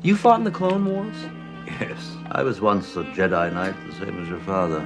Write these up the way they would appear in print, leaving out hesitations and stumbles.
You fought in the Clone Wars? Yes, I was once a Jedi Knight, the same as your father.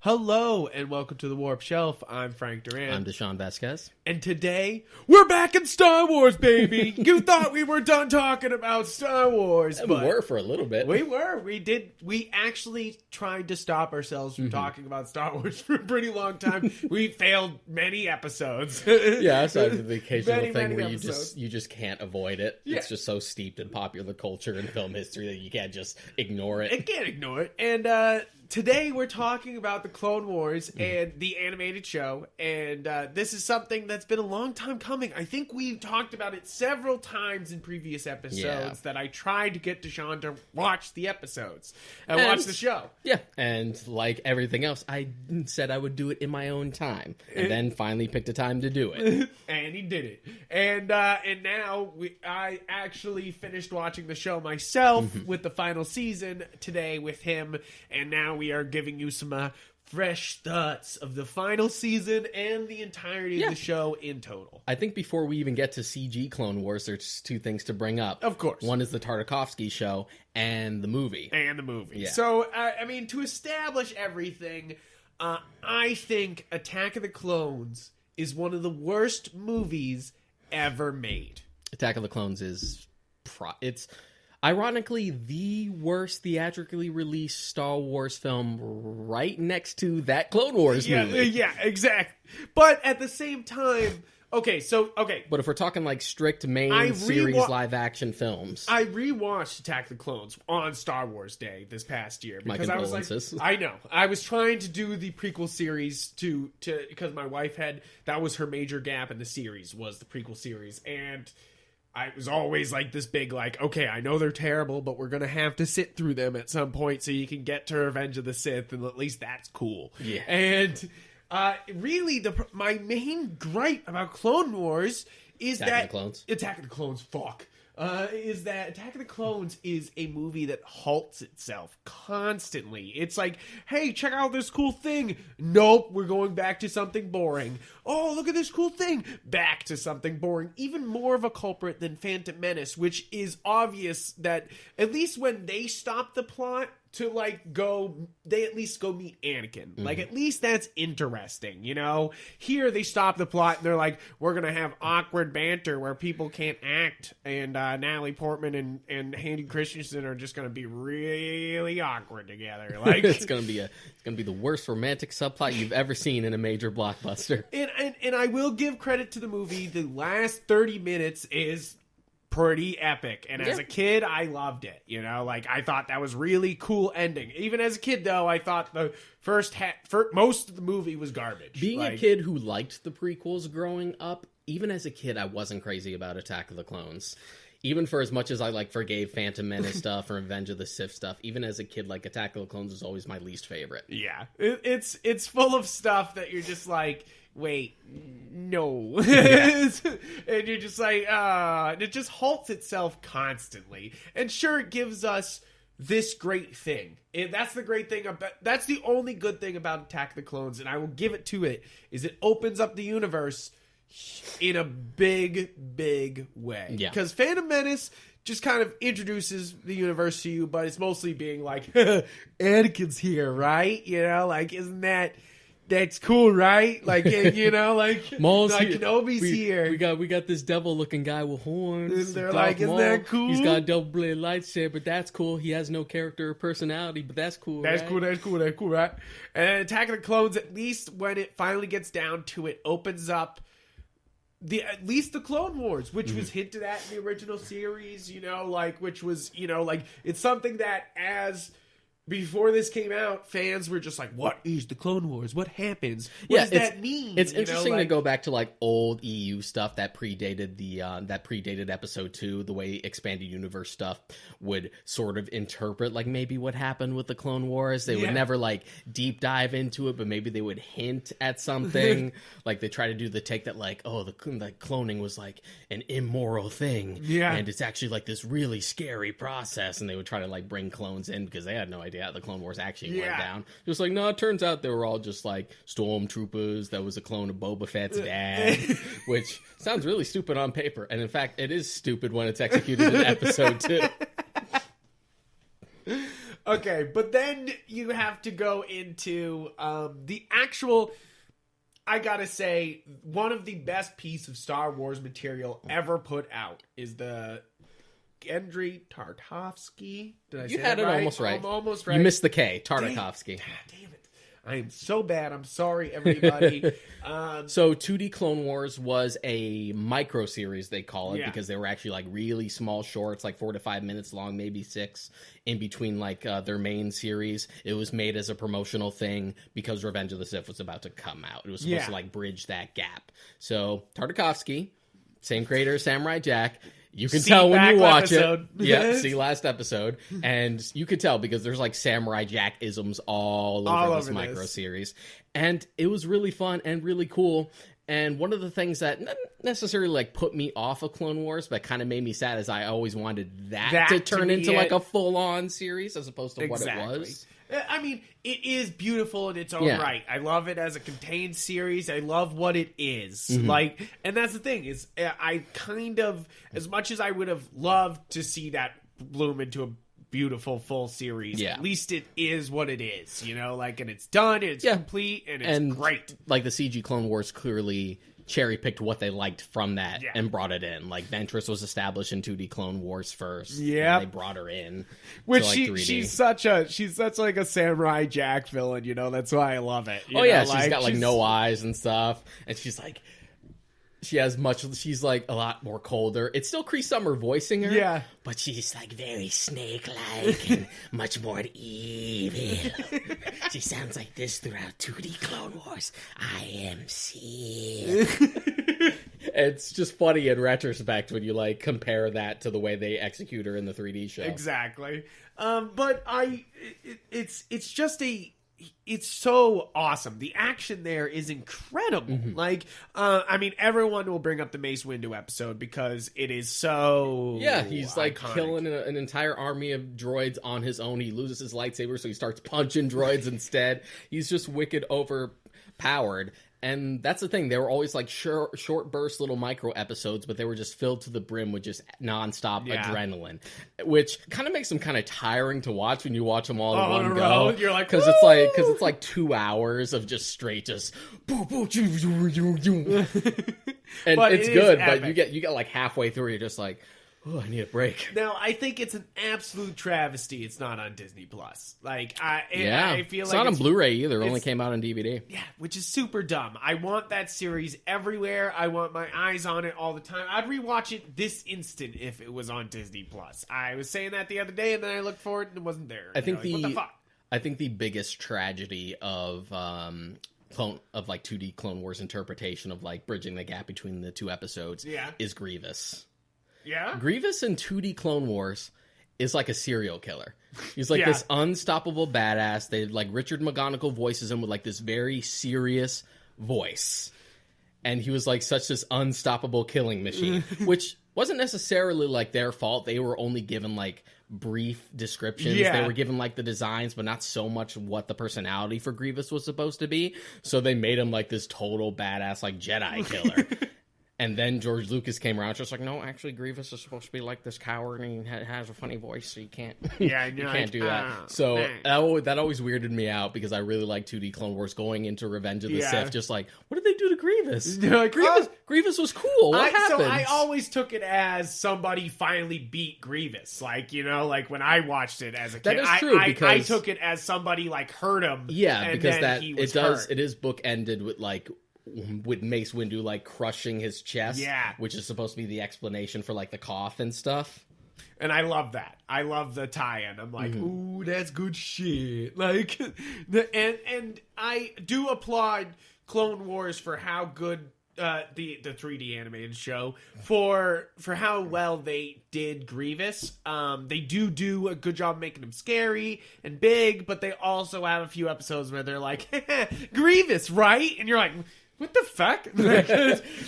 Hello, and welcome to the Warp Shelf. I'm Frank Durant. I'm Deshaun Vasquez. And today, we're back in Star Wars, baby! You thought we were done talking about Star Wars, but... We were for a little bit. We were. We actually tried to stop ourselves from talking about Star Wars for a pretty long time. We failed many episodes. Yeah, aside from the occasional thing many where episodes. you just can't avoid it. Yeah. It's just so steeped in popular culture and film history that you can't just ignore it. It can't ignore it. And today we're talking about the Clone Wars and the animated show. And this is something that's been a long time coming. I think we've talked about it several times in previous episodes that I tried to get Deshaun to watch the episodes and watch the show. Yeah, and like everything else, I said I would do it in my own time, and then finally picked a time to do it. And he did it. And now I actually finished watching the show myself with the final season today with him. And now we are giving you some fresh thoughts of the final season and the entirety of the show in total. I think before we even get to CG Clone Wars, there's two things to bring up. Of course. One is the Tartakovsky show and the movie. Yeah. So, I mean, to establish everything, I think Attack of the Clones is one of the worst movies ever made. Attack of the Clones is... It's... ironically, the worst theatrically released Star Wars film right next to that Clone Wars movie. Yeah, exactly. But at the same time, okay. But if we're talking like strict main series live action films. I rewatched Attack of the Clones on Star Wars Day this past year because I was like, I know. I was trying to do the prequel series to because my wife that was her major gap in the series was the prequel series, and I was always like this big, like, okay, I know they're terrible, but we're going to have to sit through them at some point so you can get to Revenge of the Sith, and at least that's cool. Yeah. And really, my main gripe about Clone Wars is Attack of the Clones. Attack of the Clones, fuck. Is that Attack of the Clones is a movie that halts itself constantly. It's like, hey, check out this cool thing. Nope, we're going back to something boring. Oh, look at this cool thing. Back to something boring. Even more of a culprit than Phantom Menace, which is obvious that at least when they stop the plot to they at least go meet Anakin. Like, at least that's interesting, you know? Here, they stop the plot and they're like, we're gonna have awkward banter where people can't act, and Natalie Portman and Hayden Christensen are just gonna be really awkward together. Like, it's gonna be the worst romantic subplot you've ever seen in a major blockbuster. And I will give credit to the movie. The last 30 minutes is pretty epic, and as a kid I loved it, you know, like I thought that was really cool ending. Even as a kid though, I thought the first most of the movie was garbage. Being a kid who liked the prequels growing up, even as a kid I wasn't crazy about Attack of the Clones. Even for as much as I forgave Phantom Menace stuff or Revenge of the Sith stuff, even as a kid, Attack of the Clones is always my least favorite. Yeah, it's full of stuff that you're just like, wait, no. And you're just like, it just halts itself constantly. And sure, it gives us this great thing. And that's the great thing that's the only good thing about Attack of the Clones, and I will give it to it, is it opens up the universe in a big, big way. Yeah. Because Phantom Menace just kind of introduces the universe to you, but it's mostly being like, Anakin's here, right? You know, like, isn't that's cool, right? Like, you know, Maul's like here. Kenobi's here. We got this devil-looking guy with horns. And they're Darth like, isn't that cool? He's got a double-bladed lightsaber, but that's cool. He has no character or personality, but that's cool, That's right? cool, right? And Attack of the Clones, at least when it finally gets down to it, opens up at least the Clone Wars, which was hinted at in the original series, you know, which was, you know, it's something that before this came out, fans were just like, what is the Clone Wars? What happens? What does that mean? It's interesting to go back to old EU stuff that predated episode 2, the way expanded universe stuff would sort of interpret maybe what happened with the Clone Wars. They would never deep dive into it, but maybe they would hint at something. They try to do the take that the cloning was an immoral thing. Yeah. And it's actually this really scary process, and they would try to bring clones in because they had no idea how the Clone Wars actually went down. Just like, no, it turns out they were all just like stormtroopers. That was a clone of Boba Fett's dad, which sounds really stupid on paper. And in fact, it is stupid when it's executed in episode 2. Okay, but then you have to go into the actual... I gotta say, one of the best pieces of Star Wars material ever put out is the Gendry Tartakovsky. Did I say You had that it right? almost right. I'm almost right. You missed the K, Tartakovsky. Damn it. I am so bad. I'm sorry, everybody. So 2D Clone Wars was a micro series, they call it, because they were actually like really small shorts, like 4 to 5 minutes long, maybe 6, in between like their main series. It was made as a promotional thing because Revenge of the Sith was about to come out. It was supposed to like bridge that gap. So Tartakovsky, same creator as Samurai Jack. You can tell when you watch it. Yeah, see last episode. And you could tell because there's like Samurai Jack isms all over this micro series. And it was really fun and really cool. And one of the things that not necessarily like put me off of Clone Wars, but kind of made me sad, is I always wanted that to turn into like a full-on series as opposed to what it was. I mean, it is beautiful in its own right. I love it as a contained series. I love what it is. Like, and that's the thing is, I kind of, as much as I would have loved to see that bloom into a beautiful full series, at least it is what it is, you know, like, and it's done, it's complete, and it's great. Like the CG Clone Wars clearly cherry-picked what they liked from that and brought it in. Like, Ventress was established in 2D Clone Wars first. Yeah. They brought her in. Which like, she's such like a Samurai Jack villain, you know? That's why I love it. You know? Yeah, she's got like no eyes and stuff. And she's like... she's like a lot more colder. It's still Cree Summer voicing her. Yeah. But she's like very snake-like and much more evil. She sounds like this throughout 2D Clone Wars. I am Sith. It's just funny in retrospect when you like compare that to the way they execute her in the 3D show. Exactly. But it's just it's so awesome. The action there is incredible. Like, I mean, everyone will bring up the Mace Windu episode because it is so he's like iconic. Killing an entire army of droids on his own. He loses his lightsaber, so he starts punching droids instead. He's just wicked overpowered. And that's the thing. They were always like short burst little micro episodes, but they were just filled to the brim with just nonstop adrenaline, which kind of makes them kind of tiring to watch when you watch them all in one go. You're like, because it's like 2 hours of just straight just boo, boo, and but it's good, but you get like halfway through, you're just like, oh, I need a break. Now, I think it's an absolute travesty it's not on Disney Plus. Like, I feel it's like not on Blu-ray either. It only came out on DVD. Yeah, which is super dumb. I want that series everywhere. I want my eyes on it all the time. I'd rewatch it this instant if it was on Disney Plus. I was saying that the other day, and then I looked for it, and it wasn't there. I think what the fuck? I think the biggest tragedy of like 2D Clone Wars interpretation of like bridging the gap between the two episodes is Grievous. Yeah? Grievous in 2D Clone Wars is like a serial killer. He's like this unstoppable badass. They like Richard McGonagall voices him with like this very serious voice. And he was like such this unstoppable killing machine, which wasn't necessarily like their fault. They were only given like brief descriptions. They were given like the designs, but not so much what the personality for Grievous was supposed to be. So they made him like this total badass like Jedi killer. And then George Lucas came around, just like, no, actually, Grievous is supposed to be like this coward, and he has a funny voice, so you can't, you can't do that. So that always weirded me out because I really like 2D Clone Wars going into Revenge of the Sith. Just like, what did they do to Grievous? Grievous was cool. What happened? So I always took it as somebody finally beat Grievous. Like, you know, like when I watched it as a kid, that is true because I took it as somebody like hurt him. Yeah, and because then he was hurt. It is bookended with Mace Windu like crushing his chest, which is supposed to be the explanation for like the cough and stuff. And I love that. I love the tie-in. I'm like, ooh, that's good shit. Like, and I do applaud Clone Wars for how good the 3D animated show for how well they did Grievous. They do a good job making him scary and big, but they also have a few episodes where they're like, Grievous, right? And you're like, what the fuck?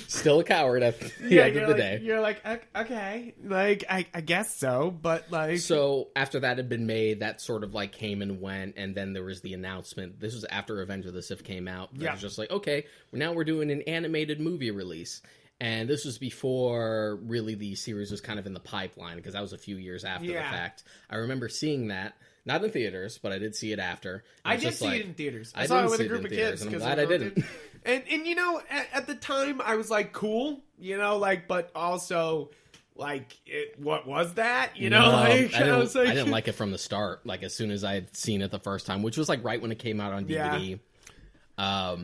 Still a coward at the end of the day. You're like, okay, like I guess so, but like. So after that had been made, that sort of like came and went, and then there was the announcement. This was after Revenge of the Sith came out. It was just like, okay, now we're doing an animated movie release. And this was before really the series was kind of in the pipeline, because that was a few years after the fact. I remember seeing that. Not in theaters, but I did see it after. I did see it in theaters. I saw it with a group of kids. And I'm glad I didn't. And you know, at the time, I was like, cool, you know, like, but also, like, what was that? You know, I didn't like it from the start. Like, as soon as I had seen it the first time, which was like right when it came out on DVD. Yeah.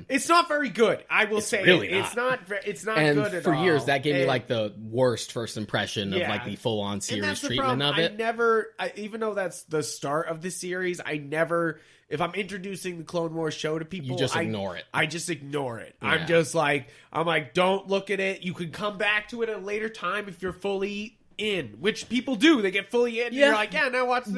It's not very good. I will say really it's not good at for all. years, that gave me like the worst first impression of like the full on series treatment of it. Even though that's the start of the series, if I'm introducing the Clone Wars show to people, you just ignore it. I just ignore it. Yeah. I'm like, don't look at it. You can come back to it at a later time if you're fully in, which people do. They get fully in. Yeah. And you're like, now watch the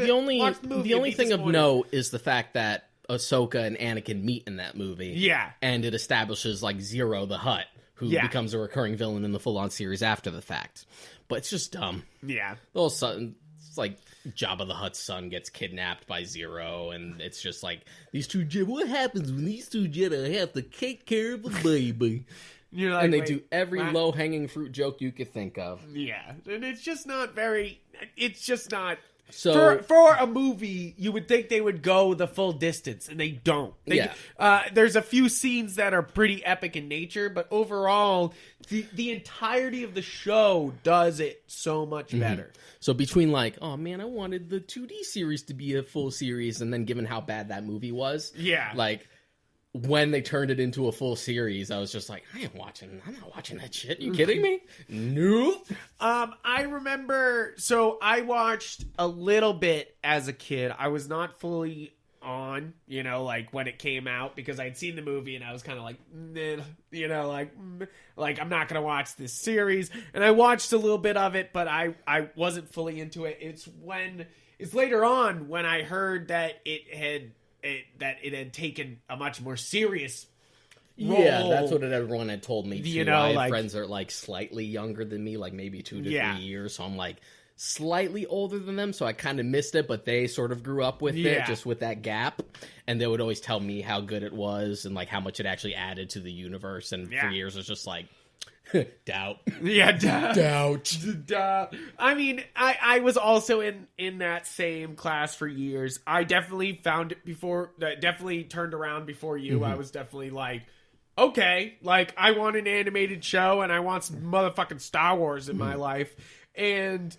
movie. The only thing of note is the fact that Ahsoka and Anakin meet in that movie. Yeah. And it establishes, like, Zero the Hutt, who becomes a recurring villain in the full-on series after the fact. But it's just dumb. Yeah. All of a sudden, it's like Jabba the Hutt's son gets kidnapped by Zero, and it's just like, what happens when these two Jedi have to take care of a baby? You're like, and they do every low-hanging fruit joke you could think of. Yeah. And it's just not very... It's just not... So for a movie, you would think they would go the full distance, and they don't. There's a few scenes that are pretty epic in nature, but overall, the entirety of the show does it so much better. So between like, oh man, I wanted the 2D series to be a full series, and then given how bad that movie was, like when they turned it into a full series, I was just like, I'm not watching that shit. You kidding me? Nope. I remember, so I watched a little bit as a kid. I was not fully on, you know, like when it came out, because I'd seen the movie and I was kind of like, you know, like I'm not going to watch this series. And I watched a little bit of it, but I wasn't fully into it. It's later on when I heard that it had taken a much more serious role. Yeah, that's what everyone had told me too. You know, I have friends that are like slightly younger than me, like maybe 2 to 3 years. So I'm like slightly older than them, so I kind of missed it, but they sort of grew up with it, just with that gap. And they would always tell me how good it was and like how much it actually added to the universe. And for years, it was just like, doubt. Yeah, doubt. I mean, I was also in that same class for years. I definitely found it definitely turned around before you. I was definitely like, okay, like I want an animated show and I want some motherfucking Star Wars in my life. And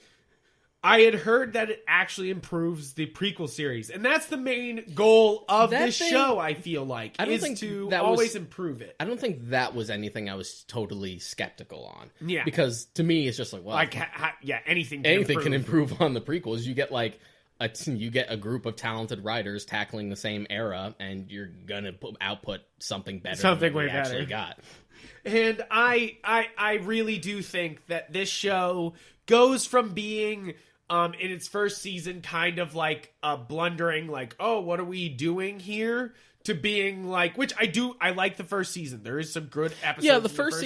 I had heard that it actually improves the prequel series, and that's the main goal of this show. I feel like always improve it. I don't think that was anything I was totally skeptical on. Yeah, because to me, it's just like, well, anything can improve on the prequels. You get like a group of talented writers tackling the same era, and you're gonna output something better. Something than way better. Actually got. And I really do think that this show goes from being in its first season kind of like a blundering, like, oh, what are we doing here, to being like, which I like the first season. There is some good episodes. Yeah, the first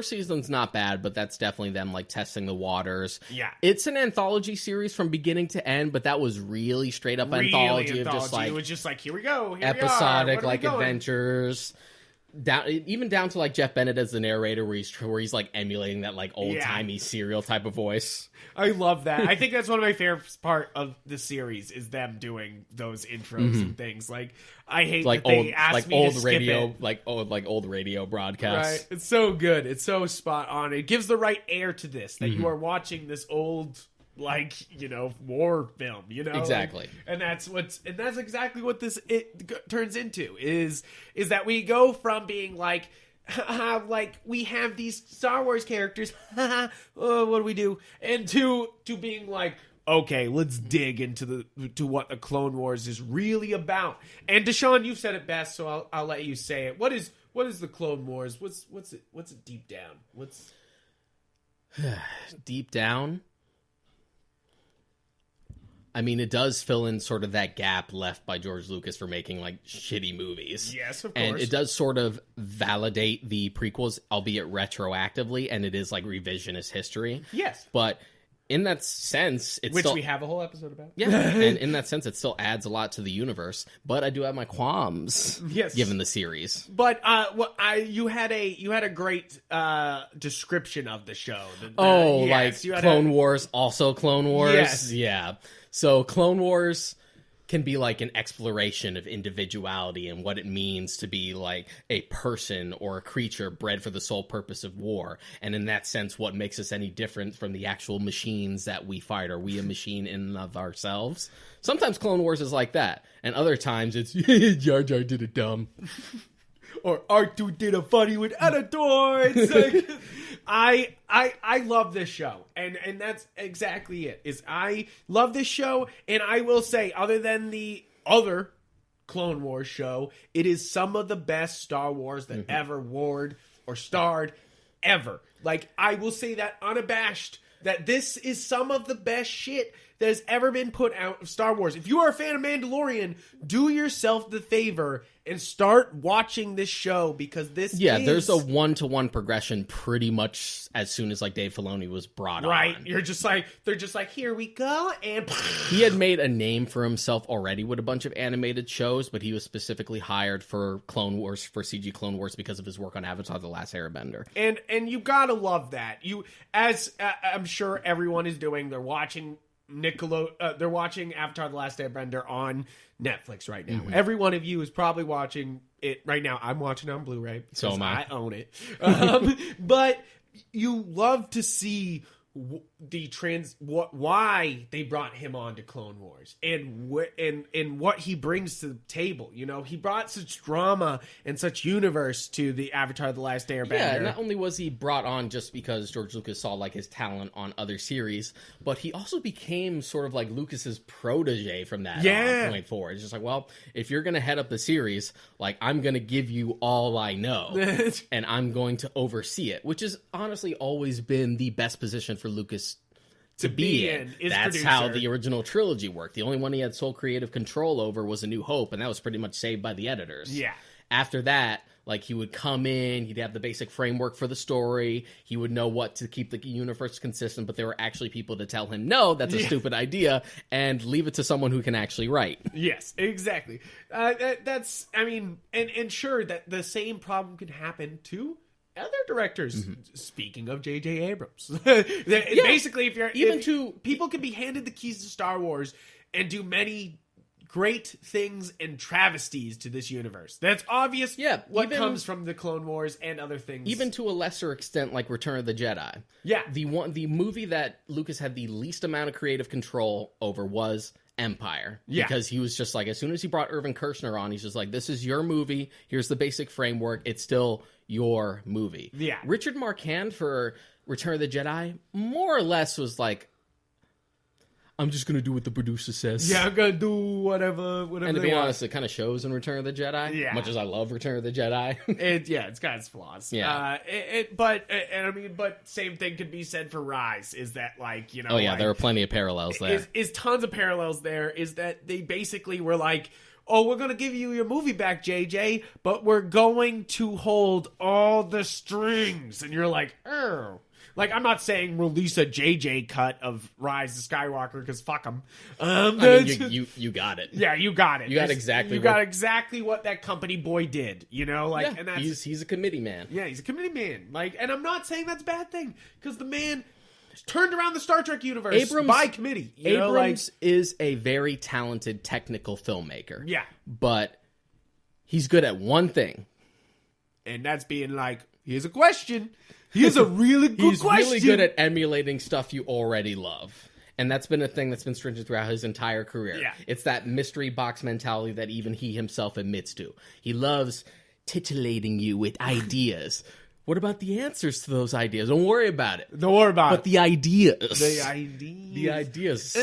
season's not bad, but that's definitely them like testing the waters. Yeah. It's an anthology series from beginning to end, but that was really straight up anthology of just like, it was just like, here we go, episodic like adventures. Even down to like Jeff Bennett as the narrator, where he's like emulating that like old timey serial type of voice. I love that. I think that's one of my favorite part of the series is them doing those intros and things. Like I hate like that they asked me to skip it. like old radio broadcasts. Right, it's so good. It's so spot on. It gives the right air to this that you are watching this old, like, you know, war film, you know? Exactly. And that's exactly what it turns into is that we go from being like we have these Star Wars characters, what do we do? And to being like, okay, let's dig into what the Clone Wars is really about. And Deshaun, you've said it best, so I'll let you say it. What is the Clone Wars? What's it deep down? What's deep down? I mean, it does fill in sort of that gap left by George Lucas for making, like, shitty movies. Yes, of course. And it does sort of validate the prequels, albeit retroactively, and it is, like, revisionist history. Yes. But in that sense, it's Which still... we have a whole episode about. Yeah, and in that sense, it still adds a lot to the universe. But I do have my qualms, Yes. given the series. But you had a great description of the show. Like Clone Wars, also Clone Wars? Yes. Yeah. So Clone Wars can be like an exploration of individuality and what it means to be like a person or a creature bred for the sole purpose of war. And in that sense, what makes us any different from the actual machines that we fight? Are we a machine in and of ourselves? Sometimes Clone Wars is like that. And other times it's Jar Jar did it dumb. Or R2 did a funny without a door. It's like, I love this show, and that's exactly it. Is I love this show, and I will say, other than the other Clone Wars show, it is some of the best Star Wars that ever warred or starred ever. Like, I will say that unabashed, that this is some of the best shit that has ever been put out of Star Wars. If you are a fan of Mandalorian, do yourself the favor and start watching this show, because this there's a 1-to-1 progression pretty much as soon as like Dave Filoni was brought on. Right. They're just like, here we go, and he had made a name for himself already with a bunch of animated shows, but he was specifically hired for Clone Wars, for CG Clone Wars, because of his work on Avatar: The Last Airbender. And you gotta love that. You, as I'm sure everyone is doing, they're watching they're watching Avatar: The Last Airbender on Netflix right now. Every one of you is probably watching it right now. I'm watching it on Blu-ray. So am I. I own it. But you love to see why they brought him on to Clone Wars and what he brings to the table. You know, he brought such drama and such universe to the Avatar: The Last Airbender. Yeah, not only was he brought on just because George Lucas saw like his talent on other series, but he also became sort of like Lucas's protege from that point forward. It's just like, well, if you're going to head up the series, like, I'm going to give you all I know and I'm going to oversee it, which has honestly always been the best position for Lucas to be in. That's producer. how the original trilogy worked. The only one he had sole creative control over was A New Hope, and that was pretty much saved by the editors. Yeah. After that, like, he would come in, he'd have the basic framework for the story, he would know what to keep the universe consistent, but there were actually people to tell him, no, that's a stupid idea, and leave it to someone who can actually write. Yes, exactly. That's, I mean, and sure, that the same problem could happen to other directors. Speaking of J.J. Abrams, basically, people can be handed the keys to Star Wars and do many great things and travesties to this universe. That's obvious. Yeah, what comes from the Clone Wars and other things, even to a lesser extent, like Return of the Jedi. Yeah, the movie that Lucas had the least amount of creative control over was Empire. Yeah. Because he was just like, as soon as he brought Irvin Kershner on, he's just like, this is your movie, here's the basic framework, it's still your movie. Yeah. Richard Marquand for Return of the Jedi more or less was like, I'm just going to do what the producer says. Yeah, I'm going to do whatever and to be honest, it kind of shows in Return of the Jedi. Yeah. Much as I love Return of the Jedi. It's got its flaws. Yeah. But same thing could be said for Rise, is that, like, you know. Oh, yeah, like, there are plenty of parallels there. Is tons of parallels there, is that they basically were like, oh, we're going to give you your movie back, JJ, but we're going to hold all the strings. And you're like, oh. Like, I'm not saying release a JJ cut of Rise of Skywalker, because fuck them. I mean, you got it. Yeah, you got it. You got exactly what that company boy did, you know? Like, yeah, and that's, he's a committee man. Yeah, he's a committee man. Like, and I'm not saying that's a bad thing, because the man turned around the Star Trek universe by committee. Abrams is a very talented technical filmmaker. Yeah. But he's good at one thing. And that's being like, here's a question. Here's a really good question. He's really good at emulating stuff you already love. And that's been a thing that's been stringent throughout his entire career. Yeah. It's that mystery box mentality that even he himself admits to. He loves titillating you with ideas. What about the answers to those ideas? Don't worry about it. Don't worry about it. But the ideas. The ideas.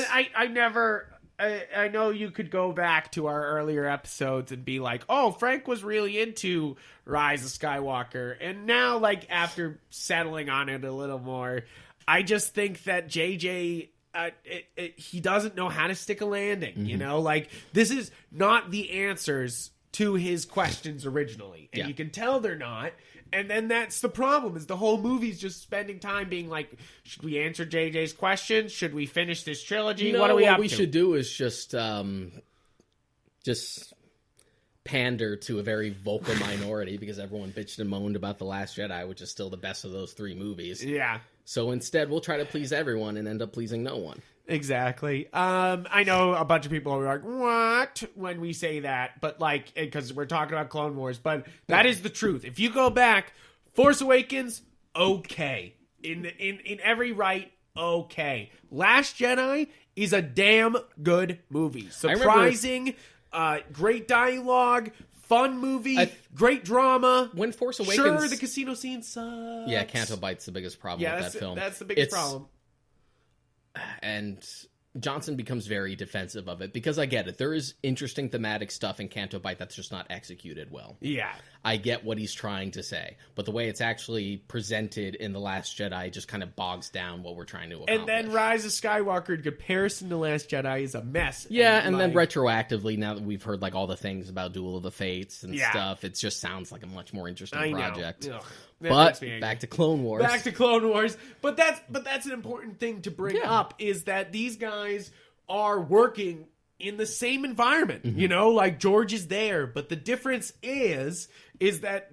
I know you could go back to our earlier episodes and be like, oh, Frank was really into Rise of Skywalker. And now, like, after settling on it a little more, I just think that JJ, he doesn't know how to stick a landing. Mm-hmm. You know, like this is not the answers to his questions originally, and you can tell they're not. And then that's the problem, is the whole movie's just spending time being like, should we answer JJ's questions? Should we finish this trilogy? No, what are we up to? What we should do is just pander to a very vocal minority, because everyone bitched and moaned about The Last Jedi, which is still the best of those three movies. Yeah. So instead, we'll try to please everyone and end up pleasing no one. Exactly. I know a bunch of people are like, what? When we say that, but like, because we're talking about Clone Wars, but that is the truth. If you go back, Force Awakens, okay. In every right, okay. Last Jedi is a damn good movie. Surprising, great dialogue, fun movie, great drama. When Force Awakens... Sure, the casino scene sucks. Yeah, Canto Bite's the biggest problem with that film. That's the biggest problem. And Johnson becomes very defensive of it, because I get it. There is interesting thematic stuff in Canto Bite that's just not executed well. Yeah. I get what he's trying to say, but the way it's actually presented in The Last Jedi just kind of bogs down what we're trying to accomplish. And then Rise of Skywalker, in comparison to Last Jedi, is a mess. Yeah, and then retroactively, now that we've heard like all the things about Duel of the Fates and stuff, it just sounds like a much more interesting project. Ugh, but back to Clone Wars. Back to Clone Wars. But that's an important thing to bring up, is that these guys are working in the same environment. You know, like George is there, but the difference is that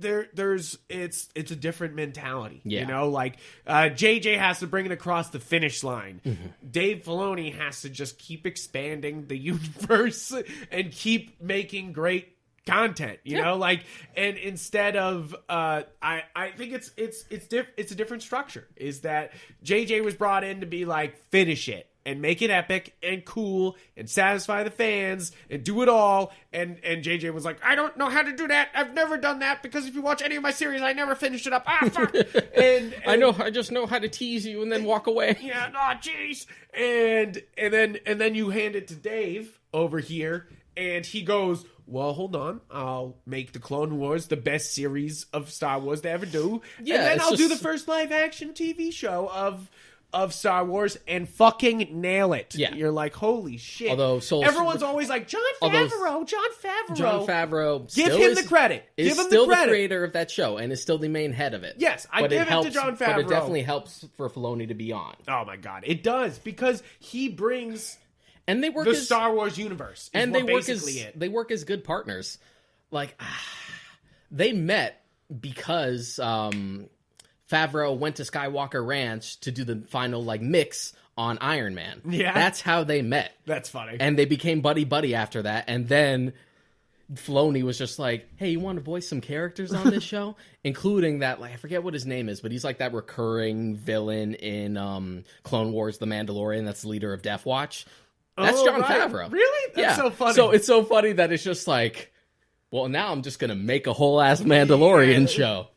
it's a different mentality. You know, like JJ has to bring it across the finish line. Dave Filoni has to just keep expanding the universe and keep making great content, you know, like, and instead of I think it's a different structure, is that JJ was brought in to be like, finish it and make it epic and cool and satisfy the fans and do it all, and JJ was like, I don't know how to do that, I've never done that, because if you watch any of my series, I never finished it up. Fuck. and I just know how to tease you and then walk away. Yeah, jeez. And then you hand it to Dave over here, and he goes, well, hold on, I'll make the Clone Wars the best series of Star Wars to ever do. Yeah, and then I'll do the first live-action TV show of Star Wars and fucking nail it. Yeah. You're like, holy shit. Although everyone's always like, Jon Favreau. Jon Favreau. Give him the credit. Is still the creator of that show and is still the main head of it. Yes, I give it to Jon Favreau. But it definitely helps for Filoni to be on. Oh my god, it does, because he brings... And they work the Star Wars universe, and they work as good partners. Like, they met because Favreau went to Skywalker Ranch to do the final like mix on Iron Man. Yeah, that's how they met. That's funny. And they became buddy after that. And then Filoni was just like, "Hey, you want to voice some characters on this show?" Including that, like, I forget what his name is, but he's like that recurring villain in Clone Wars: The Mandalorian. That's the leader of Death Watch. That's Jon Favreau. Really? That's so funny. So it's so funny that it's just like, well, now I'm just going to make a whole ass Mandalorian show.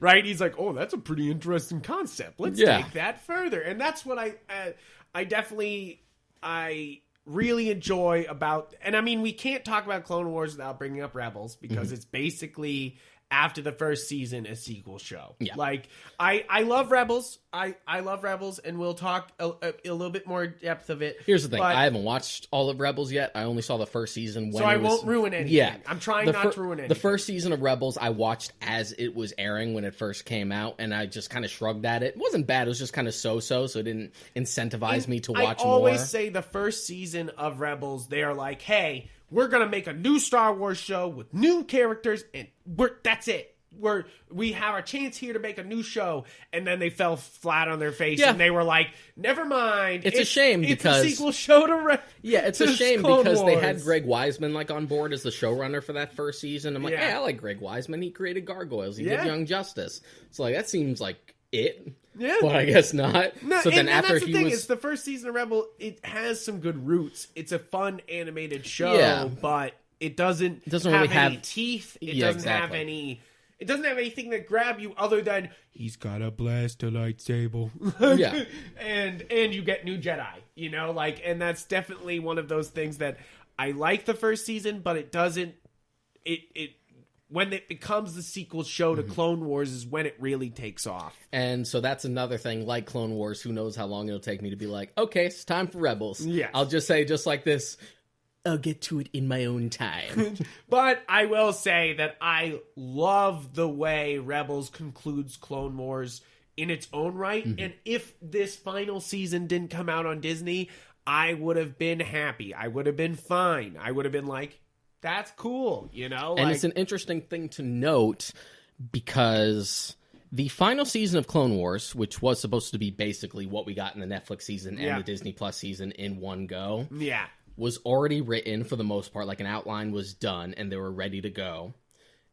Right? He's like, oh, that's a pretty interesting concept. Let's take that further. And that's what I really enjoy about, and I mean, we can't talk about Clone Wars without bringing up Rebels, because it's basically, after the first season, a sequel show. Yeah. Like, I love Rebels. I love Rebels, and we'll talk a little bit more depth of it. Here's the thing. I haven't watched all of Rebels yet. I only saw the first season. So I won't ruin anything. Yeah. I'm trying not to ruin anything. The first season of Rebels I watched as it was airing when it first came out, and I just kind of shrugged at it. It wasn't bad. It was just kind of so it didn't incentivize me to watch more. I always say the first season of Rebels, they're like, hey, we're going to make a new Star Wars show with new characters, and that's it. We have a chance here to make a new show, and then they fell flat on their face, and they were like, never mind. It's a shame because... It's a sequel show to... it's a shame because they had Greg Weisman like on board as the showrunner for that first season. I'm like, hey, I like Greg Weisman. He created Gargoyles. He did Young Justice. So like, that seems like it. Yeah. But I guess not. No, so then after that's the thing, it's the first season of Rebel, it has some good roots. It's a fun animated show, but it doesn't really have any teeth. It doesn't have any... It doesn't have anything that grab you other than he's got a blaster lightsaber. Yeah. And you get new Jedi, you know, like, and that's definitely one of those things that I like the first season, but it doesn't, it when it becomes the sequel show to Clone Wars is when it really takes off. And so that's another thing, like Clone Wars, who knows how long it'll take me to be like, okay, it's time for Rebels. Yes. I'll just say, just like this, I'll get to it in my own time. But I will say that I love the way Rebels concludes Clone Wars in its own right. And if this final season didn't come out on Disney, I would have been happy. I would have been fine. I would have been like, that's cool, you know? And it's an interesting thing to note because the final season of Clone Wars, which was supposed to be basically what we got in the Netflix season and the Disney Plus season in one go, was already written for the most part. Like, an outline was done and they were ready to go.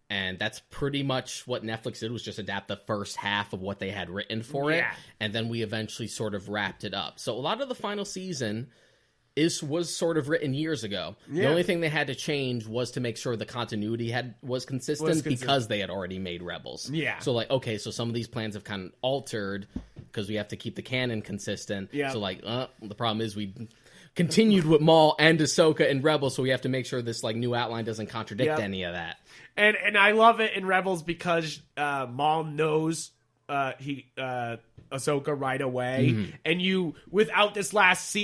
And that's pretty much what Netflix did, was just adapt the first half of what they had written for it. And then we eventually sort of wrapped it up. So a lot of the final season was sort of written years ago. The only thing they had to change was to make sure the continuity was consistent because they had already made Rebels. So like, okay, so some of these plans have kind of altered because we have to keep the canon consistent. So like, the problem is we continued with Maul and Ahsoka in Rebels, so we have to make sure this like new outline doesn't contradict any of that. And I love it in Rebels because Maul knows Ahsoka right away, and you without this last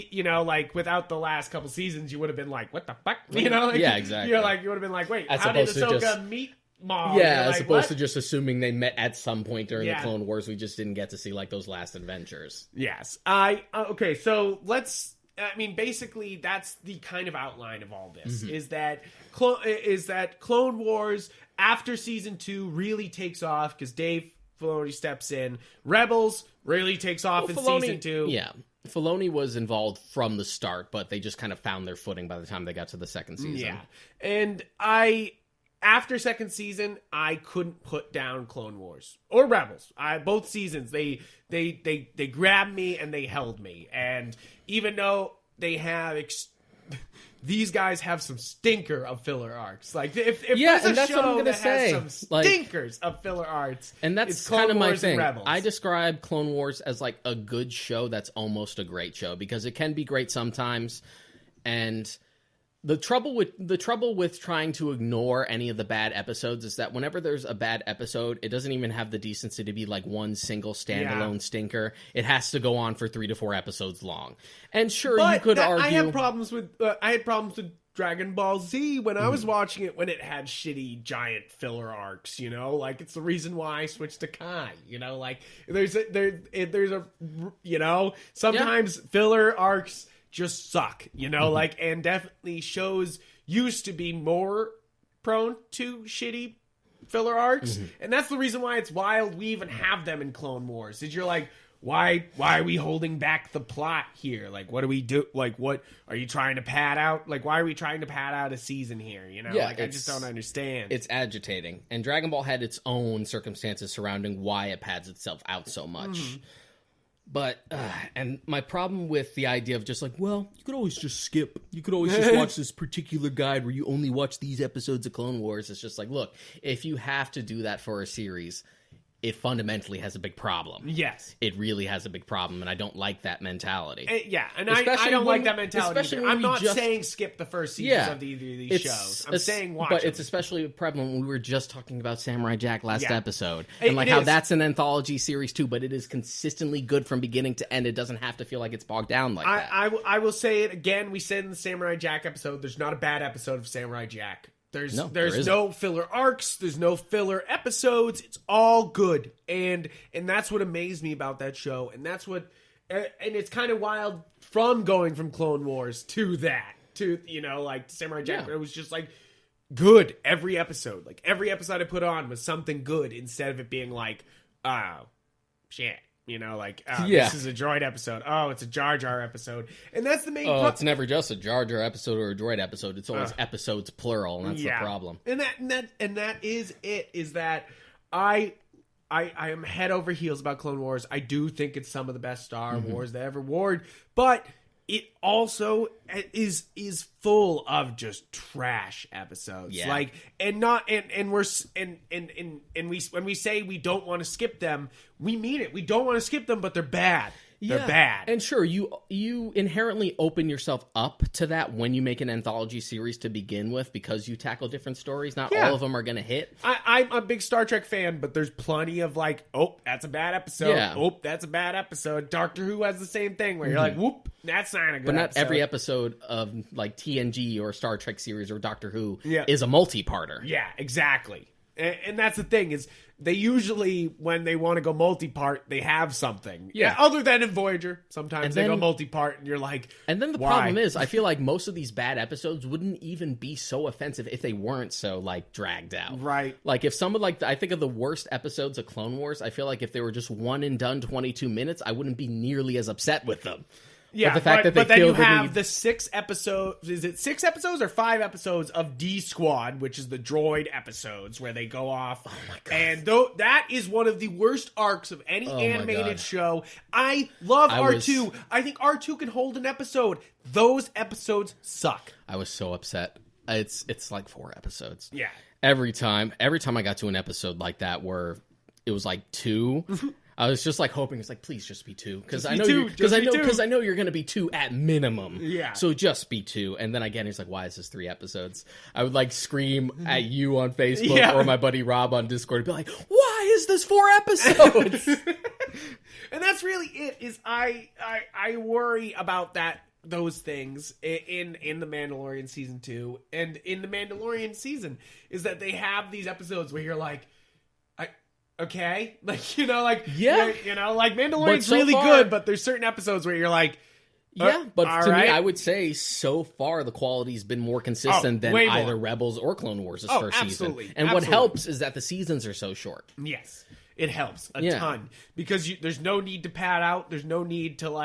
without the last couple seasons, you would have been like, what the fuck, you know? Like, exactly. You would have been like, wait, how did Ahsoka meet Maul? As opposed to just assuming they met at some point during the Clone Wars, we just didn't get to see like those last adventures. Yes, okay, so let's. I mean, basically, that's the kind of outline of all this. Is that Clone Wars after season 2 really takes off because Dave Filoni steps in. Rebels really takes off in season 2. Yeah, Filoni was involved from the start, but they just kind of found their footing by the time they got to the second season. Yeah, and after second season, I couldn't put down Clone Wars or Rebels. Both seasons, they grabbed me and they held me. And even though they have, these guys have some stinker of filler arcs. Like if there's a show that has some stinkers of filler arcs, and that's kind of my thing. I describe Clone Wars as like a good show that's almost a great show because it can be great sometimes, and the trouble with trying to ignore any of the bad episodes is that whenever there's a bad episode, it doesn't even have the decency to be like one single standalone stinker. It has to go on for 3 to 4 episodes long. And sure, you could argue. I had problems with Dragon Ball Z when I was watching it when it had shitty giant filler arcs, you know, like it's the reason why I switched to Kai, you know, like sometimes filler arcs just suck, you know, like, and definitely shows used to be more prone to shitty filler arcs, and that's the reason why it's wild we even have them in Clone Wars. Is you're like, why are we holding back the plot here? Like, what do we do? Like, what are you trying to pad out? Like, why are we trying to pad out a season here? You know, like, I just don't understand. It's agitating, and Dragon Ball had its own circumstances surrounding why it pads itself out so much. But, and my problem with the idea of just like, well, you could always just skip. You could always just watch this particular guide where you only watch these episodes of Clone Wars. It's just like, look, if you have to do that for a series, it fundamentally has a big problem. Yes. It really has a big problem, and I don't like that mentality. And I don't like that mentality either. I'm not saying skip the first seasons of these shows. I'm saying watch them. It's especially prevalent when we were just talking about Samurai Jack last episode. And like how that's an anthology series too, but it is consistently good from beginning to end. It doesn't have to feel like it's bogged down like that. I will say it again. We said in the Samurai Jack episode, there's not a bad episode of Samurai Jack. There's no filler arcs. There's no filler episodes. It's all good, and that's what amazed me about that show. And that's what, and it's kind of wild from going from Clone Wars to that, to like Samurai Jack. Where it was just like good every episode. Like every episode I put on was something good instead of it being like, oh shit. You know, like, this is a droid episode. Oh, it's a Jar Jar episode. And that's the main problem. It's never just a Jar Jar episode or a droid episode. It's always episodes plural, and that's the problem. And that is it, is that I am head over heels about Clone Wars. I do think it's some of the best Star Wars that ever warred, but it also is full of just trash episodes. Yeah. Like, when we say we don't want to skip them, we mean it. We don't want to skip them, but they're bad. They're bad. And sure, you inherently open yourself up to that when you make an anthology series to begin with, because you tackle different stories. Not all of them are going to hit. I'm a big Star Trek fan, but there's plenty of like, oh, that's a bad episode. Yeah. Oh, that's a bad episode. Doctor Who has the same thing where you're like, whoop, that's not a good But not episode. every episode of like TNG or Star Trek series or Doctor Who Yeah. is a multi-parter. Yeah, exactly. And that's the thing is they usually, when they want to go multi-part, they have something. Yeah. Other than in Voyager, sometimes And they then- go multi-part and you're like, And then the why? problem is, I feel like most of these bad episodes wouldn't even be so offensive if they weren't so like dragged out. Right. Like if someone like I think of the worst episodes of Clone Wars, I feel like if they were just one and done 22 minutes, I wouldn't be nearly as upset with them. Yeah, the fact that they but then you killed the have lead- the 6 episodes. Is it 6 episodes or 5 episodes of D Squad, which is the droid episodes where they go off? Oh my god! And that is one of the worst arcs of any my animated God. show. I love R2. I think R2 can hold an episode. Those episodes suck. I was so upset. It's like 4 episodes. Yeah. Every time I got to an episode like that where it was like 2. I was just like hoping it's like, please just be 2, because I know you're going to be 2 at minimum. Yeah. So just be 2. And then again, he's like, why is this 3 episodes? I would like scream at you on Facebook or my buddy Rob on Discord and be like, why is this 4 episodes? And that's really it. Is I worry about those things in the Mandalorian season 2 and in the Mandalorian season is that they have these episodes where you're like, okay, like like Mandalorian's so really far- good, but there's certain episodes where you're like, Yeah, but all to right. me, I would say so far the quality's been more consistent than way more. either Rebels or Clone Wars' first absolutely, season. And what absolutely. helps is that the seasons are so short. Yes, it helps a Yeah. ton because there's no need to pad out. There's no need to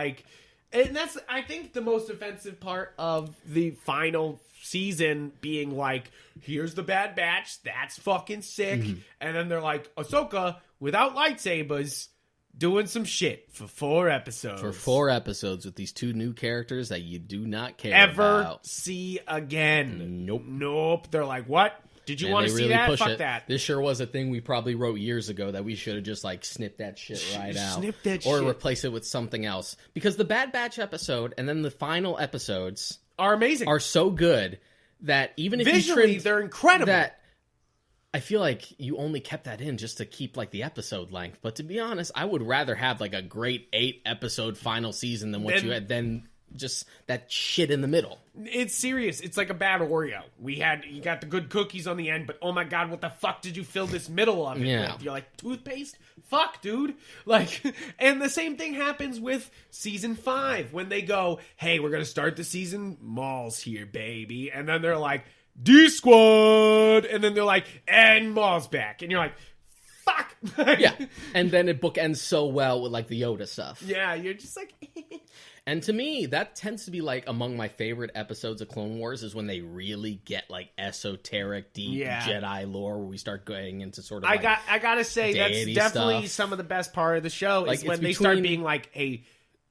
and that's I think the most offensive part of the final season being like, here's the Bad Batch, that's fucking sick, and then they're like, Ahsoka without lightsabers doing some shit for 4 episodes. For 4 episodes with these 2 new characters that you do not care ever about. see again. Nope. They're like, what? Did you And want they to see really that? push Fuck it. that. This sure was a thing we probably wrote years ago that we should have just like snipped that shit right out. Snip that or shit. replace it with something else. Because the Bad Batch episode and then the final episodes Are amazing. are so good that even if you Visually, trimmed they're incredible. that, I feel like you only kept that in just to keep like the episode length. But to be honest, I would rather have like a great 8 episode final season than what you had then just that shit in the middle. It's serious. It's like a bad Oreo. You got the good cookies on the end, but oh my god, what the fuck did you fill this middle of it Yeah. with? You're like, toothpaste? Fuck, dude. Like, and the same thing happens with season 5 when they go, hey, we're gonna start the season, Maul's here, baby. And then they're like, D Squad, and then they're like, and Maul's back. And you're like, fuck. Yeah. And then it bookends so well with like the Yoda stuff. Yeah, you're just like And to me, that tends to be like among my favorite episodes of Clone Wars is when they really get like esoteric, deep Jedi lore where we start going into sort of I gotta say that's deity definitely stuff. some of the best part of the show Like, is when it's they start between- being like, hey,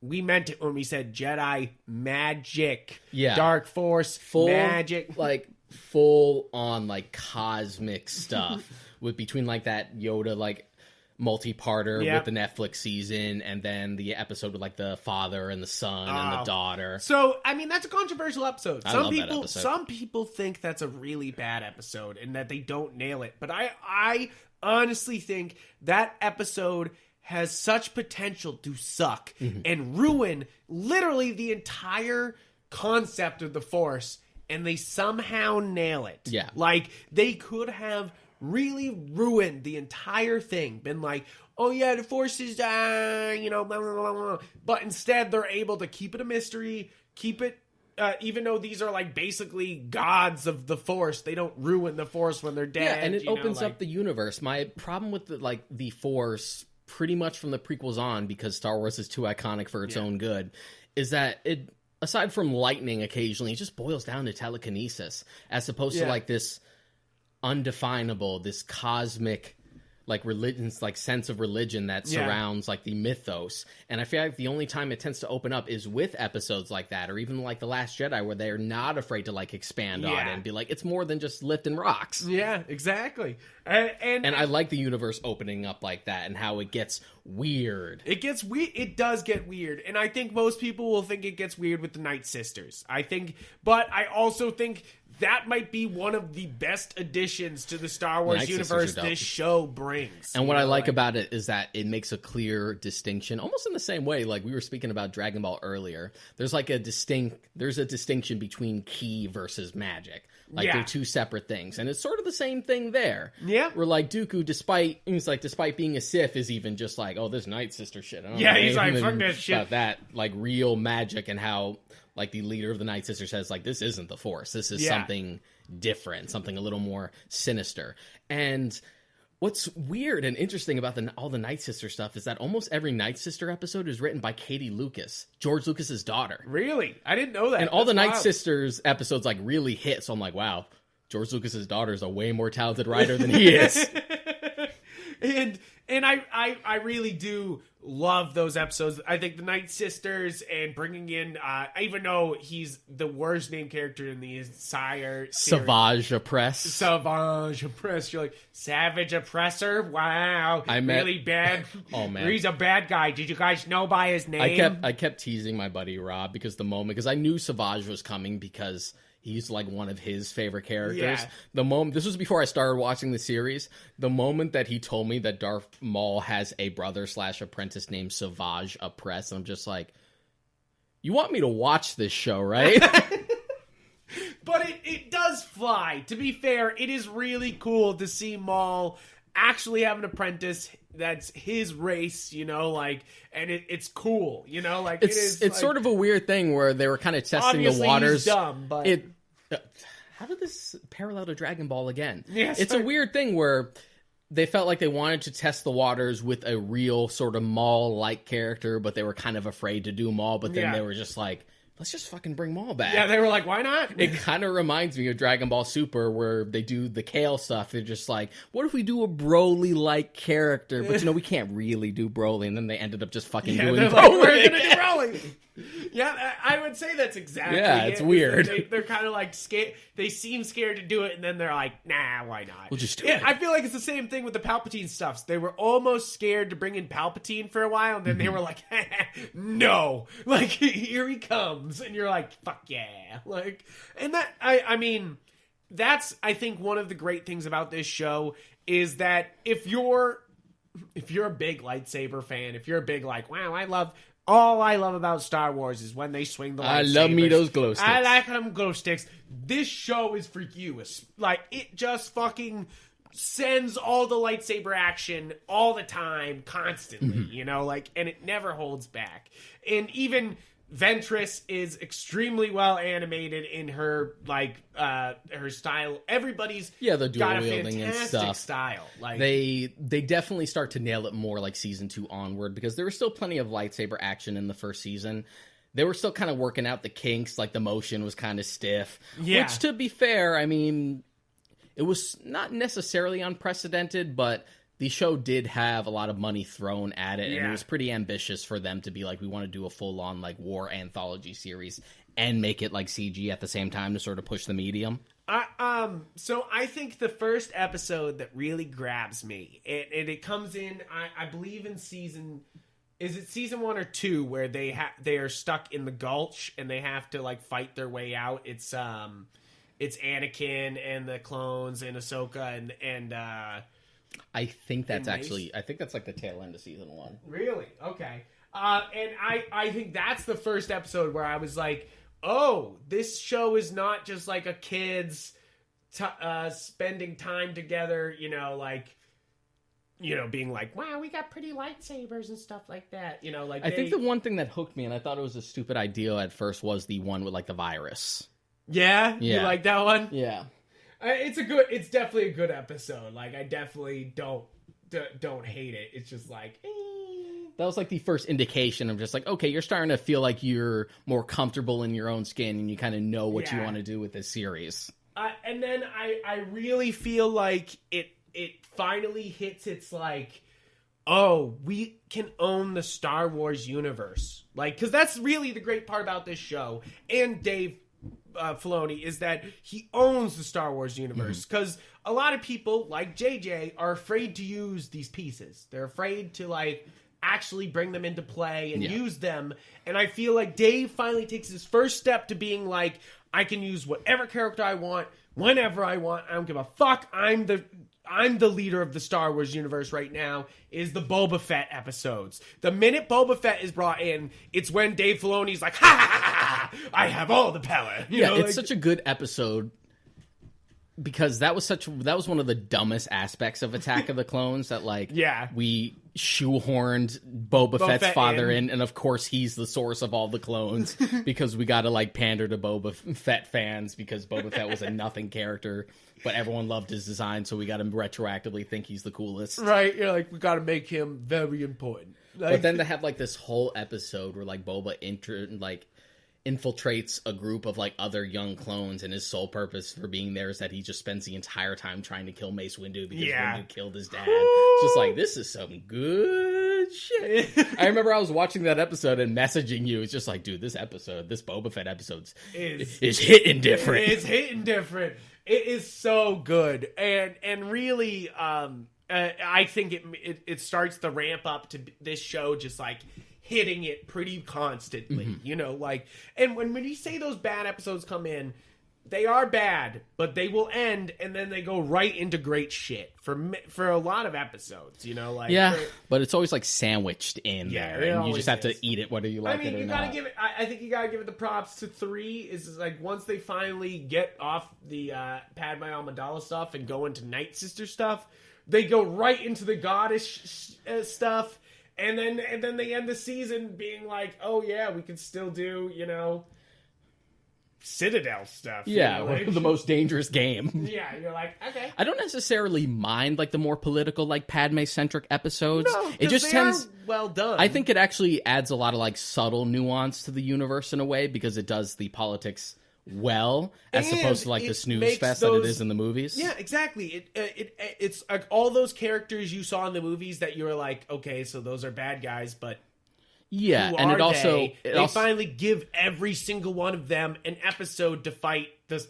we meant it when we said Jedi magic, Yeah. Dark Force full magic. like full on like cosmic stuff with between like that Yoda like multi-parter Yep. with the Netflix season and then the episode with like the father and the son and the daughter. So I mean that's a controversial episode. I Some love that people episode. some people think that's a really bad episode and that they don't nail it. But I honestly think that episode has such potential to suck and ruin literally the entire concept of the Force, and they somehow nail it. Yeah. Like, they could have really ruined the entire thing. Been like, oh yeah, the Force is, blah, blah, blah, blah. But instead, they're able to keep it a mystery, keep it, even though these are like basically gods of the Force, they don't ruin the Force when they're dead. Yeah, and it opens up the universe. My problem with the Force, pretty much from the prequels on, because Star Wars is too iconic for its own good, is that it, aside from lightning occasionally, it just boils down to telekinesis, as opposed to like this undefinable, this cosmic like religion's like sense of religion that surrounds like the mythos. And I feel like the only time it tends to open up is with episodes like that, or even like The Last Jedi, where they're not afraid to like expand on it and be like, it's more than just lifting rocks. Yeah, exactly. And I like the universe opening up like that and how it gets weird. It gets weird. It does get weird. And I think most people will think it gets weird with the Night Sisters. But I also think that might be one of the best additions to the Star Wars universe this show brings. And what I like about it is that it makes a clear distinction, almost in the same way, like we were speaking about Dragon Ball earlier. There's like a distinction between ki versus magic. Like they're two separate things. And it's sort of the same thing there. Yeah. Where like Dooku, despite being a Sith, is even just like, oh, this Night Sister shit. I don't know he's like, fuck that shit. About that, like real magic, and how like the leader of the Night Sister says, like, this isn't the Force. This is something different, something a little more sinister. And what's weird and interesting about all the Night Sister stuff is that almost every Night Sister episode is written by Katie Lucas, George Lucas's daughter. Really? I didn't know that. And all the Night Sisters episodes like really hit. So I'm like, wow, George Lucas's daughter is a way more talented writer than he is. And I really do love those episodes. I think the Night Sisters and bringing in, even though he's the worst named character in the entire series. Savage Oppress. Savage Oppress. You're like, Savage Oppressor? Wow. Really bad. Oh, man. He's a bad guy. Did you guys know by his name? I kept teasing my buddy Rob because I knew Savage was coming because he's like one of his favorite characters. Yeah. This was before I started watching the series. The moment that he told me that Darth Maul has a brother/apprentice named Savage Oppress, I'm just like, you want me to watch this show, right? But it does fly. To be fair, it is really cool to see Maul actually have an apprentice that's his race, you know, like, and it's cool, you know, like it's like, sort of a weird thing where they were kind of testing the waters. He's dumb, but how did this parallel to Dragon Ball again? Yes, it's a weird thing where they felt like they wanted to test the waters with a real sort of Maul-like character, but they were kind of afraid to do Maul. But then they were just like, let's just fucking bring Maul back. Yeah, they were like, why not? It kind of reminds me of Dragon Ball Super, where they do the Kale stuff. They're just like, what if we do a Broly-like character? But, we can't really do Broly. And then they ended up just fucking doing Broly. Like, we're going to do Broly. Yeah, I would say that's exactly it. It's weird. They're kind of like scared. They seem scared to do it, and then they're like, nah, why not? We'll just do it. I feel like it's the same thing with the Palpatine stuff. They were almost scared to bring in Palpatine for a while, and then they were like, no. Like, here he comes. And you're like, fuck yeah. Like, and that, I mean, that's, I think, one of the great things about this show is that if you're a big lightsaber fan, if you're a big, like, wow, all I love about Star Wars is when they swing the lightsabers. I love me those glow sticks. I like them glow sticks. This show is for you. It's like, it just fucking sends all the lightsaber action all the time, constantly, you know, like, and it never holds back. And even Ventress is extremely well animated in her, like, her style. Everybody's the dual got a wielding and fantastic stuff. style. Like, they definitely start to nail it more like season 2 onward, because there was still plenty of lightsaber action in the first season. They were still kind of working out the kinks, like the motion was kind of stiff. Yeah. Which, to be fair, I mean, it was not necessarily unprecedented, but the show did have a lot of money thrown at it, and it was pretty ambitious for them to be like, we want to do a full-on like war anthology series and make it like CG at the same time to sort of push the medium. So I think the first episode that really grabs me, and it comes in, I believe in season 1 or 2, where they are stuck in the gulch and they have to like fight their way out. It's Anakin and the clones and Ahsoka and I think that's like the tail end of season 1. Really? Okay. And I think that's the first episode where I was like, oh, this show is not just like a kid's spending time together, you know, like, you know, being like, wow, we got pretty lightsabers and stuff like that. You know, like, I think the one thing that hooked me, and I thought it was a stupid idea at first, was the one with like the virus. Yeah? You like that one? Yeah. It's definitely a good episode. Like, I definitely don't hate it. It's just like, That was like the first indication of just like, okay, you're starting to feel like you're more comfortable in your own skin and you kind of know what you want to do with this series. And then I really feel like it it finally hits its like, oh, we can own the Star Wars universe. Like, because that's really the great part about this show and Dave Filoni is that he owns the Star Wars universe. Because a lot of people, like JJ, are afraid to use these pieces. They're afraid to, like, actually bring them into play and use them. And I feel like Dave finally takes his first step to being like, I can use whatever character I want, whenever I want. I don't give a fuck. I'm the leader of the Star Wars universe right now, is the Boba Fett episodes. The minute Boba Fett is brought in, it's when Dave Filoni's like, ha ha ha ha, I have all the power. You know, it's such a good episode because that was one of the dumbest aspects of Attack of the Clones that we shoehorned Boba Fett's father in, and of course he's the source of all the clones because we got to like pander to Boba Fett fans because Boba Fett was a nothing character, but everyone loved his design, so we got to retroactively think he's the coolest. Right? You're like, we got to make him very important. Like, but then to have like this whole episode where like Boba infiltrates a group of like other young clones, and his sole purpose for being there is that he just spends the entire time trying to kill Mace Windu because Windu killed his dad. Just like, this is some good shit. I remember I was watching that episode and messaging you. It's just like, dude, this Boba Fett episode is hitting different. It's hitting different. It is so good, and really, I think it starts to ramp up to this show just like hitting it pretty constantly, you know, like, and when you say those bad episodes come in, they are bad, but they will end, and then they go right into great shit for a lot of episodes, you know, like, but it's always like sandwiched in there, and you just have to eat it whether you like it or not. I think you gotta give it the props to 3. Is like once they finally get off the Padme Amidala stuff and go into Night Sister stuff, they go right into the goddess stuff. And then they end the season being like, oh yeah, we can still do, you know, Citadel stuff. Yeah, you know, like, the most dangerous game. Yeah, you're like, okay. I don't necessarily mind like the more political, like Padme-centric episodes. No, it just tends well done. I think it actually adds a lot of like subtle nuance to the universe in a way because it does the politics well, as opposed to like the snooze fest that it is in the movies. Yeah, exactly. It's like all those characters you saw in the movies that you were like, okay, so those are bad guys, but yeah, and they finally give every single one of them an episode to fight the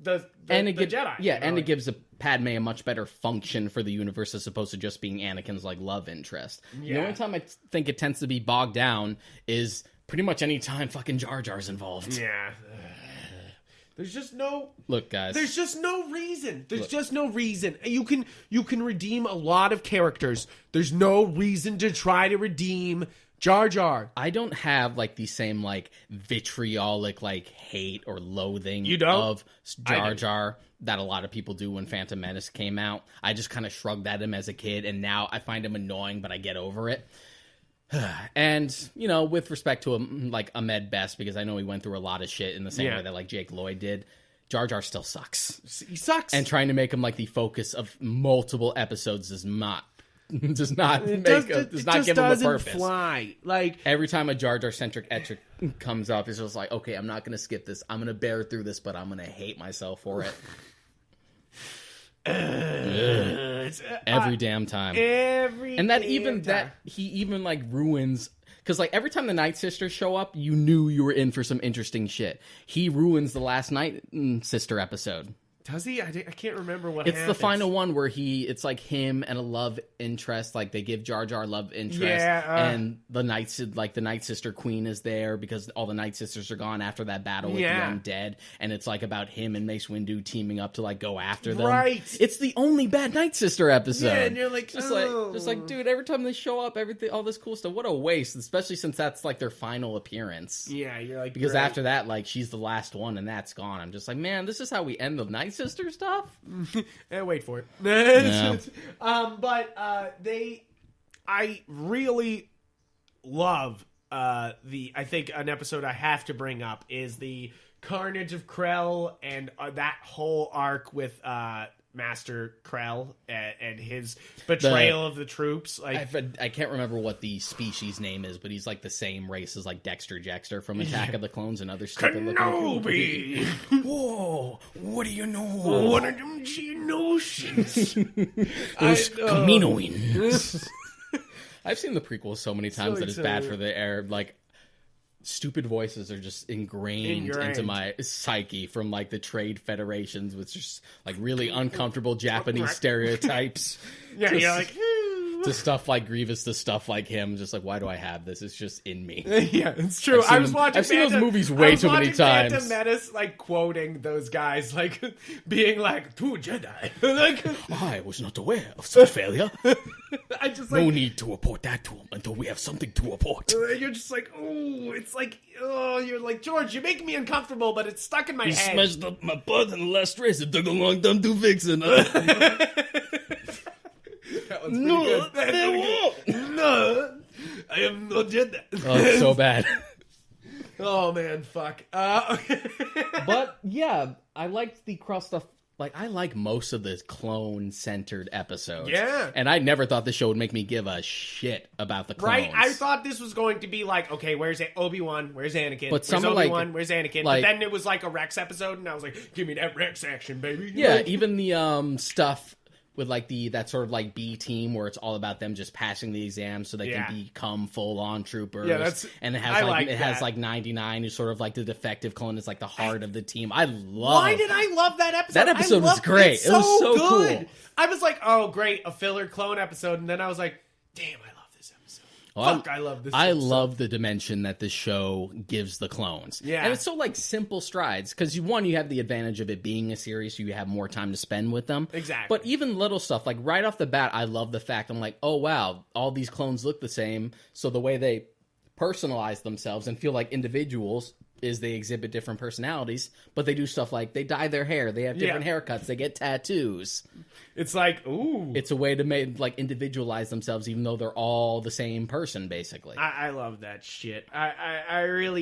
Jedi. Yeah, and it gives Padme a much better function for the universe as opposed to just being Anakin's like love interest. Yeah. The only time I think it tends to be bogged down is pretty much any time fucking Jar Jar's involved. Yeah. There's just no guys. There's just no reason. Just no reason. You can redeem a lot of characters. There's no reason to try to redeem Jar Jar. I don't have like the same like vitriolic like hate or loathing of Jar Jar that a lot of people do when Phantom Menace came out. I just kind of shrugged at him as a kid, and now I find him annoying, but I get over it. And, you know, with respect to like Ahmed Best, because I know he went through a lot of shit in the same way that like Jake Lloyd did, Jar Jar still sucks. He sucks. And trying to make him like the focus of multiple episodes does not give him a purpose. Fly. Like every time a Jar Jar centric etch comes up, it's just like, okay, I'm not going to skip this. I'm going to bear through this, but I'm going to hate myself for it. Every damn time. That he even like ruins, because like every time the Night Sisters show up, you knew you were in for some interesting shit. He ruins the last Night Sister episode. Does he? I can't remember what it's happens. The final one where it's like him and a love interest. Like they give Jar Jar love interest, and the Night Sister Queen is there because all the Night Sisters are gone after that battle with the undead, and it's like about him and Mace Windu teaming up to like go after them. Right. It's the only bad Night Sister episode. Yeah, and you're like, just like, dude, every time they show up, all this cool stuff. What a waste, especially since that's like their final appearance. Yeah, you're like, because after that, like she's the last one, and that's gone. I'm just like, man, this is how we end the Night Sister stuff. Wait for it. Yeah. I really love I think an episode I have to bring up is the Carnage of Krell and that whole arc with Master Krell and his betrayal of the troops. Like I can't remember what the species name is, but he's like the same race as like Dexter Jettster from Attack of the Clones and other stupid Kenobi. Whoa! What do you know? One of them notions. Those Caminoans. I've seen the prequels so many times that it's bad for the air. Like, stupid voices are just ingrained into my psyche from, like, the trade federations with just, like, really uncomfortable Japanese stereotypes. Yeah, you're like... To stuff like Grievous, to stuff like him, just like, why do I have this? It's just in me. Yeah, it's true. I've seen those movies way too many times. Phantom Menace, like, quoting those guys, like, being like, "To a Jedi." Like, I was not aware of such failure. I just like, no need to report that to him until we have something to report. You're just like, oh, it's like, oh, you're like, George, you're making me uncomfortable, but it's stuck in my head. You smashed up my butt in the last race. It took a long time to fix it. That one's pretty good. No, I have not did that. Oh, it's so bad. Oh man, fuck. But yeah, I liked the cross stuff. Like, I like most of the clone-centered episodes. Yeah. And I never thought the show would make me give a shit about the clones. Right? I thought this was going to be like, okay, where's Obi-Wan? Where's Anakin? But where's Obi-Wan? Where's Anakin? Like, but then it was like a Rex episode, and I was like, give me that Rex action, baby. Yeah, like, even the stuff with like that sort of like B team where it's all about them just passing the exams so they can become full-on troopers. Yeah, that's... And it has like 99 who's sort of like the defective clone. It's like the heart of the team. Why did I love that episode? That episode was great. It was so cool. I was like, oh, great, a filler clone episode. And then I was like, damn, I love this episode. Fuck, I love this episode. Love the dimension that this show gives the clones. Yeah. And it's so, like, simple strides. Because, you have the advantage of it being a series, so you have more time to spend with them. Exactly. But even little stuff, like, right off the bat, I love the fact, I'm like, oh, wow, all these clones look the same. So the way they personalize themselves and feel like individuals is they exhibit different personalities, but they do stuff like they dye their hair, they have different haircuts, they get tattoos. It's like, ooh. It's a way to make, like, individualize themselves even though they're all the same person, basically. I love that shit. I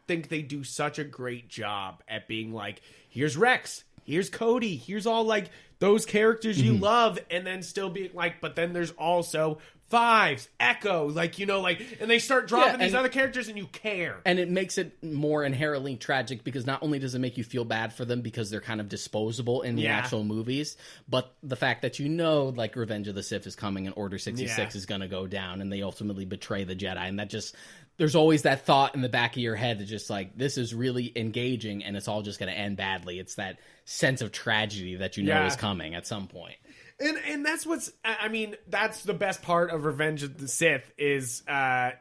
think they do such a great job at being like, here's Rex, here's Cody, here's all, like, those characters you love, and then still being like, but then there's also Fives, Echo, like, and they start dropping these other characters and you care. And it makes it more inherently tragic because not only does it make you feel bad for them because they're kind of disposable in the actual movies, but the fact that like, Revenge of the Sith is coming and Order 66 is going to go down and they ultimately betray the Jedi. And that just, there's always that thought in the back of your head that just like, this is really engaging and it's all just going to end badly. It's that sense of tragedy that is coming at some point. And that's that's the best part of Revenge of the Sith is the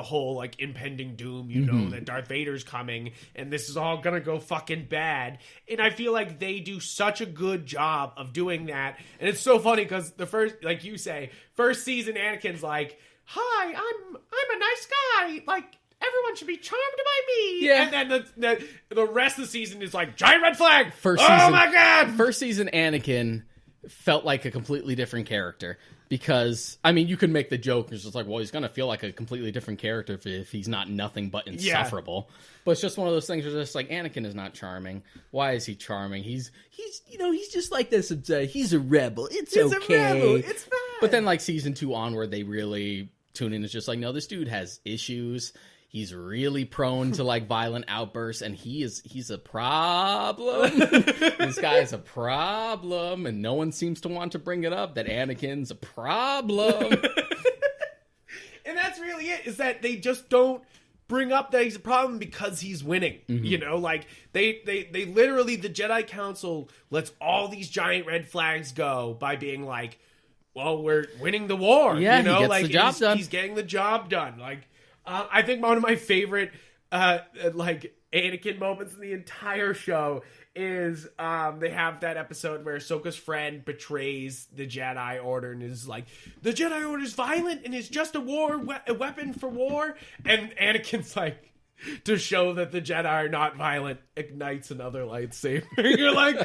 whole, like, impending doom, that Darth Vader's coming and this is all gonna go fucking bad. And I feel like they do such a good job of doing that. And it's so funny because the first, like you say, first season Anakin's like, hi, I'm a nice guy, like, everyone should be charmed by me. Yeah. And then the rest of the season is like, giant red flag. My God. First season Anakin felt like a completely different character. Because, you can make the joke. It's just like, well, he's going to feel like a completely different character if he's not nothing but insufferable. Yeah. But it's just one of those things where it's just like, Anakin is not charming. Why is he charming? He's just like this. He's a rebel. He's okay. A rebel. It's fine. But then, like, season 2 onward, they really tune in. It's just like, no, this dude has issues. He's really prone to, like, violent outbursts, and he's a problem. This guy is a problem, and no one seems to want to bring it up, that Anakin's a problem. And that's really it, is that they just don't bring up that he's a problem because he's winning. Like, they literally, the Jedi Council lets all these giant red flags go by being like, well, we're winning the war. Yeah, he gets the job done. He's getting the job done. Like, I think one of my favorite, like, Anakin moments in the entire show is they have that episode where Ahsoka's friend betrays the Jedi Order and is like, the Jedi Order is violent and is just a weapon for war. And Anakin's like, to show that the Jedi are not violent, ignites another lightsaber. You're like,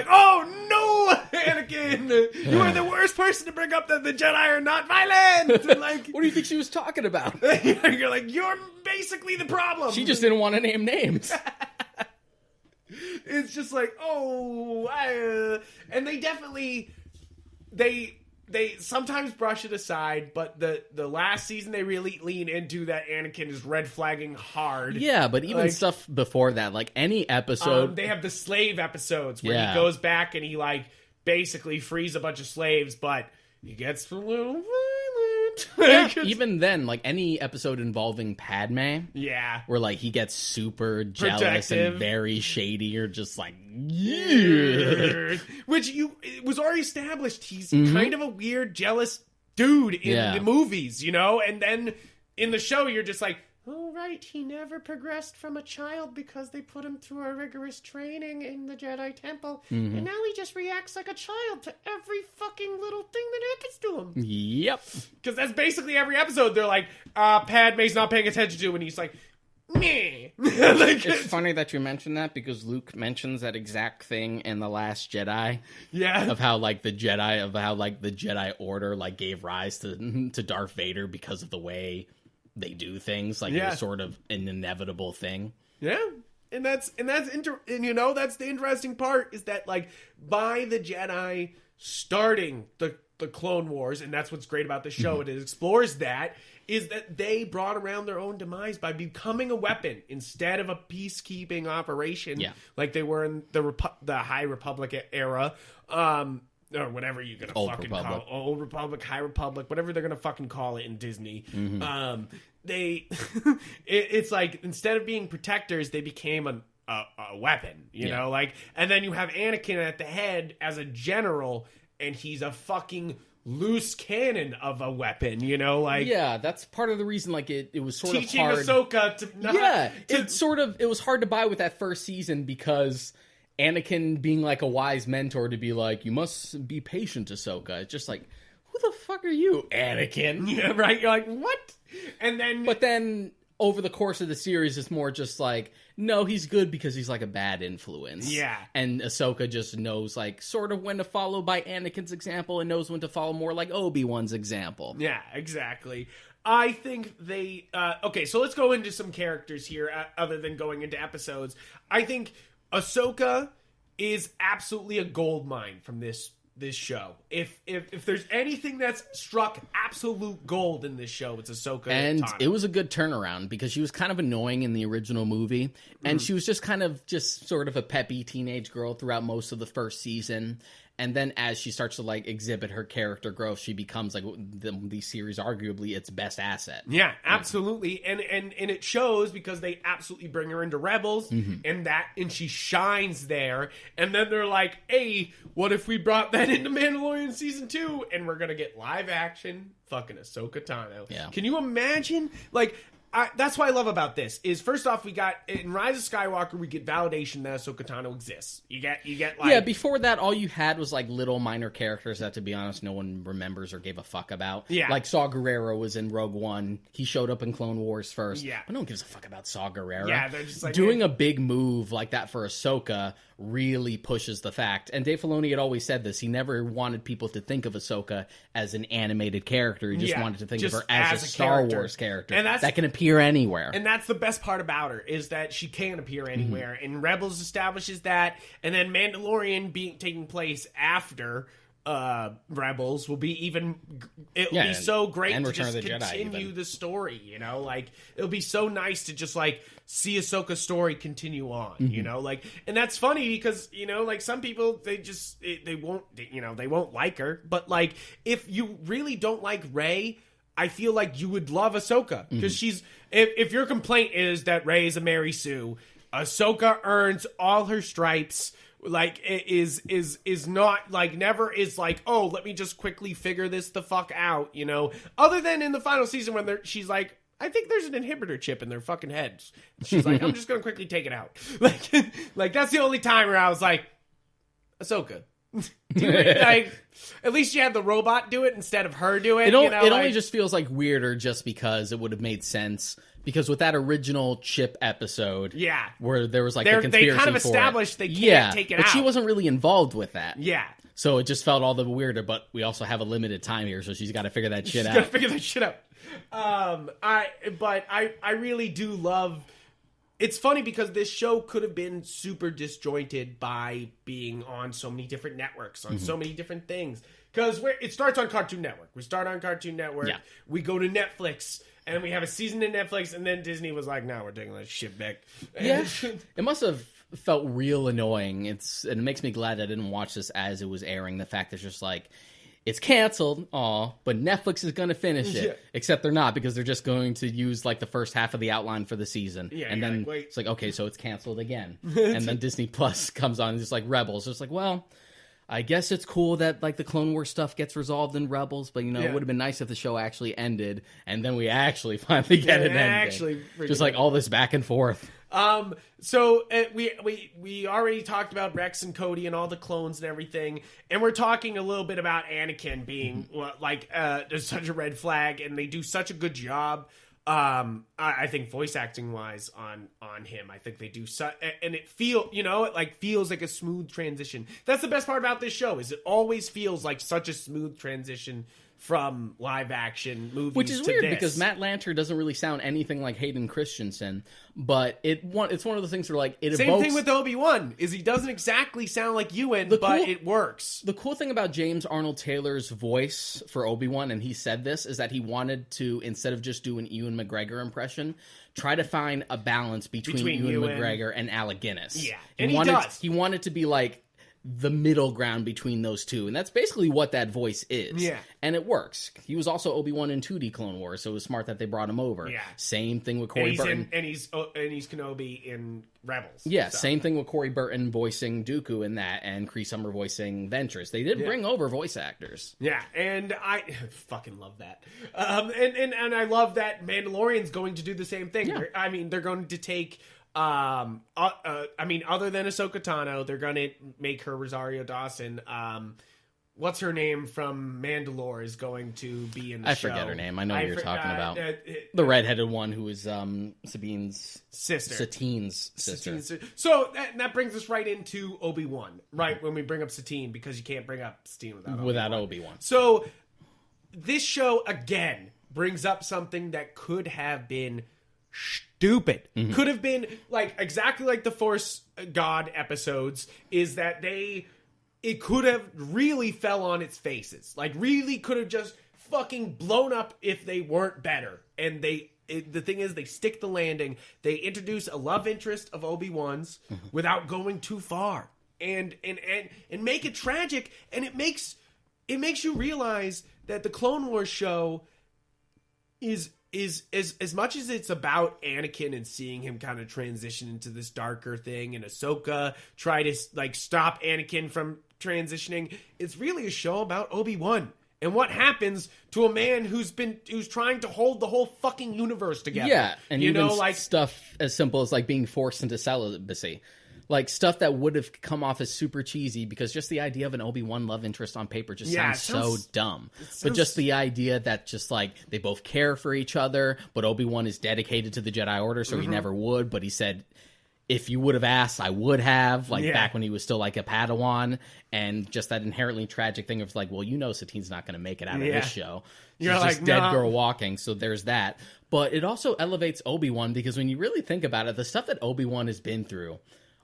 oh no, Anakin, you are the worst person to bring up that the Jedi are not violent. And like, what do you think she was talking about? You're like, you're basically the problem. She just didn't want to name names. It's just like, and they definitely, they sometimes brush it aside, but the last season they really lean into that Anakin is red flagging hard. Yeah, but even stuff before that, like any episode, they have the slave episodes where Yeah. he goes back and he like basically frees a bunch of slaves, but he gets a little violent. yeah, even then, like any episode involving Padme, Yeah. where like he gets super jealous Protective. and very shady, you're just like, yeah. Which it was already established. He's Mm-hmm. kind of a weird, jealous dude in Yeah. the movies, you know? And then in the show, you're just like, oh, right, he never progressed from a child because they put him through a rigorous training in the Jedi Temple. Mm-hmm. And now he just reacts like a child to every fucking little thing that happens to him. Yep. Because that's basically every episode. They're like, Padme's not paying attention to him, and he's like, meh. Like, It's funny that you mentioned that because Luke mentions that exact thing in The Last Jedi yeah. of how like the Jedi Order like gave rise to Darth Vader because of the way they do things. Like it Yeah. was sort of an inevitable thing. Yeah. And that's you know, that's the interesting part is that like by the Jedi starting the Clone Wars, and that's what's great about the show, Mm-hmm. it explores that, is that they brought around their own demise by becoming a weapon instead of a peacekeeping operation, Yeah. like they were in the High Republic era, or whatever you're gonna Old fucking Republic. call it. Old Republic, High Republic, whatever they're gonna fucking call it in Disney. They, it's like instead of being protectors, they became a weapon, you know, like, and then you have Anakin at the head as a general, and he's a fucking loose cannon of a weapon, you know, like Yeah, that's part of the reason. Like it was sort teaching of hard. Ahsoka to not, Yeah, to, it was hard to buy with that first season because Anakin being like a wise mentor to be like, you must be patient, Ahsoka. It's just like, who the fuck are you, Anakin? yeah, right. You're like, what? And then, But then over the course of the series, it's more just like, no, he's good because he's like a bad influence. Yeah. And Ahsoka just knows like sort of when to follow by Anakin's example and knows when to follow more like Obi-Wan's example. yeah, exactly. I think they okay, so let's go into some characters here other than going into episodes. I think Ahsoka is absolutely a gold mine from this show. If there's anything that's struck absolute gold in this show, it's Ahsoka. And Tano. it was a good turnaround because she was kind of annoying in the original movie. And she was just kind of just sort of a peppy teenage girl throughout most of the first season. And then as she starts to like exhibit her character growth, she becomes like the series arguably its best asset. Yeah, absolutely. And it shows because they absolutely bring her into Rebels and she shines there. And then they're like, hey, what if we brought that into Mandalorian season 2 and we're going to get live action fucking Ahsoka Tano. Yeah. Can you imagine? Like, that's what I love about this is first off, we got in Rise of Skywalker, we get validation that Ahsoka Tano exists. You get like, Yeah, before that, all you had was like little minor characters that, to be honest, no one remembers or gave a fuck about. Yeah. Like Saw Gerrera was in Rogue One. He showed up in Clone Wars first. Yeah. But no one gives a fuck about Saw Gerrera. Yeah, they're just like, doing a big move like that for Ahsoka really pushes the fact. And Dave Filoni had always said this. He never wanted people to think of Ahsoka as an animated character. He just wanted to think of her as a Star character. Wars character And that can appear anywhere. And that's the best part about her is that she can appear anywhere. And Rebels establishes that, and then Mandalorian taking place after Rebels will be even. It'll be so great and to Return just of the Jedi, continue even. the story. You know, like it'll be so nice to just like see Ahsoka's story continue on. You know, like, and that's funny because you know, like some people they won't like her, but like if you really don't like Rey, I feel like you would love Ahsoka because she's. If your complaint is that Rey is a Mary Sue, Ahsoka earns all her stripes. Like is not like never is like, oh, let me just quickly figure this the fuck out, you know. Other than in the final season when she's like, I think there's an inhibitor chip in their fucking heads. She's like, I'm just gonna quickly take it out. Like that's the only time where I was like, Ahsoka. Do it. Like, at least you had the robot do it instead of her do it. It like, only just feels like weirder just because it would have made sense. Because with that original Chip episode, yeah, where there was like a conspiracy they kind of for established it. they can't take it but out. she wasn't really involved with that. Yeah. So it just felt all the weirder, but we also have a limited time here, so she's got to figure that shit She's out. gotta figure that shit out. I really do love it's funny because this show could have been super disjointed by being on so many different networks, on so many different things. Because it starts on Cartoon Network. We start on Cartoon Network. Yeah. We go to Netflix, and we have a season in Netflix, and then Disney was like, "No, we're taking that shit back." Yeah, it must have felt real annoying. And it makes me glad I didn't watch this as it was airing. The fact that it's just like, it's canceled, but Netflix is going to finish it. Yeah. Except they're not, because they're just going to use like the first half of the outline for the season. Yeah, and then like, it's like, okay, so it's canceled again. And then Disney Plus comes on and it's like Rebels. It's like, well, I guess it's cool that like the Clone Wars stuff gets resolved in Rebels, but it would have been nice if the show actually ended, and then we actually finally get it ended. Actually, just like all this back and forth. So we already talked about Rex and Cody and all the clones and everything, and we're talking a little bit about Anakin being there's such a red flag, and they do such a good job. I think voice acting wise on him, I think they do and it feels like a smooth transition. That's the best part about this show, is it always feels like such a smooth transition from live action movies, which is weird because Matt Lanter doesn't really sound anything like Hayden Christensen, but it's one of those things where like it same evokes... thing with Obi-Wan, is he doesn't exactly sound like Ewan, but it works. The cool thing about James Arnold Taylor's voice for Obi-Wan, and he said this, is that he wanted to, instead of just do an Ewan McGregor impression, try to find a balance between Ewan McGregor and Alec Guinness. Yeah, and he does. He wanted to be like the middle ground between those two, and that's basically what that voice is. Yeah, and it works. He was also Obi-Wan in 2D Clone Wars, so it was smart that they brought him over. Yeah, same thing with Corey Burton, and he's Kenobi in Rebels. Yeah, so. Same thing with Corey Burton voicing Dooku in that, and Kree Summer voicing Ventress. They did bring over voice actors. Yeah, and I fucking love that. And I love that Mandalorian's going to do the same thing. Yeah. I mean, they're going to take. Other than Ahsoka Tano, they're gonna make her Rosario Dawson. What's her name from Mandalore is going to be in the show. I forget her name. I know what you're talking about. The redheaded one who is Sabine's sister. Satine's sister. So that brings us right into Obi-Wan, right? When we bring up Satine, because you can't bring up Satine without Obi-Wan. So this show, again, brings up something that could have been stupid. Mm-hmm. Could have been like exactly like the Force God episodes, is that it could have really fell on its faces. Like really could have just fucking blown up if they weren't better. And the thing is, they stick the landing. They introduce a love interest of Obi-Wan's without going too far. And make it tragic, and it makes you realize that the Clone Wars show is as much as it's about Anakin and seeing him kind of transition into this darker thing, and Ahsoka try to like stop Anakin from transitioning, it's really a show about Obi-Wan and what happens to a man who's trying to hold the whole fucking universe together. Yeah, and like stuff as simple as like being forced into celibacy. Like, stuff that would have come off as super cheesy, because just the idea of an Obi-Wan love interest on paper just sounds so dumb. But just the idea that just, like, they both care for each other, but Obi-Wan is dedicated to the Jedi Order, so he never would. But he said, if you would have asked, I would have, like, back when he was still, like, a Padawan. And just that inherently tragic thing of, like, well, Satine's not going to make it out of this show. She's just dead girl walking, so there's that. But it also elevates Obi-Wan, because when you really think about it, the stuff that Obi-Wan has been through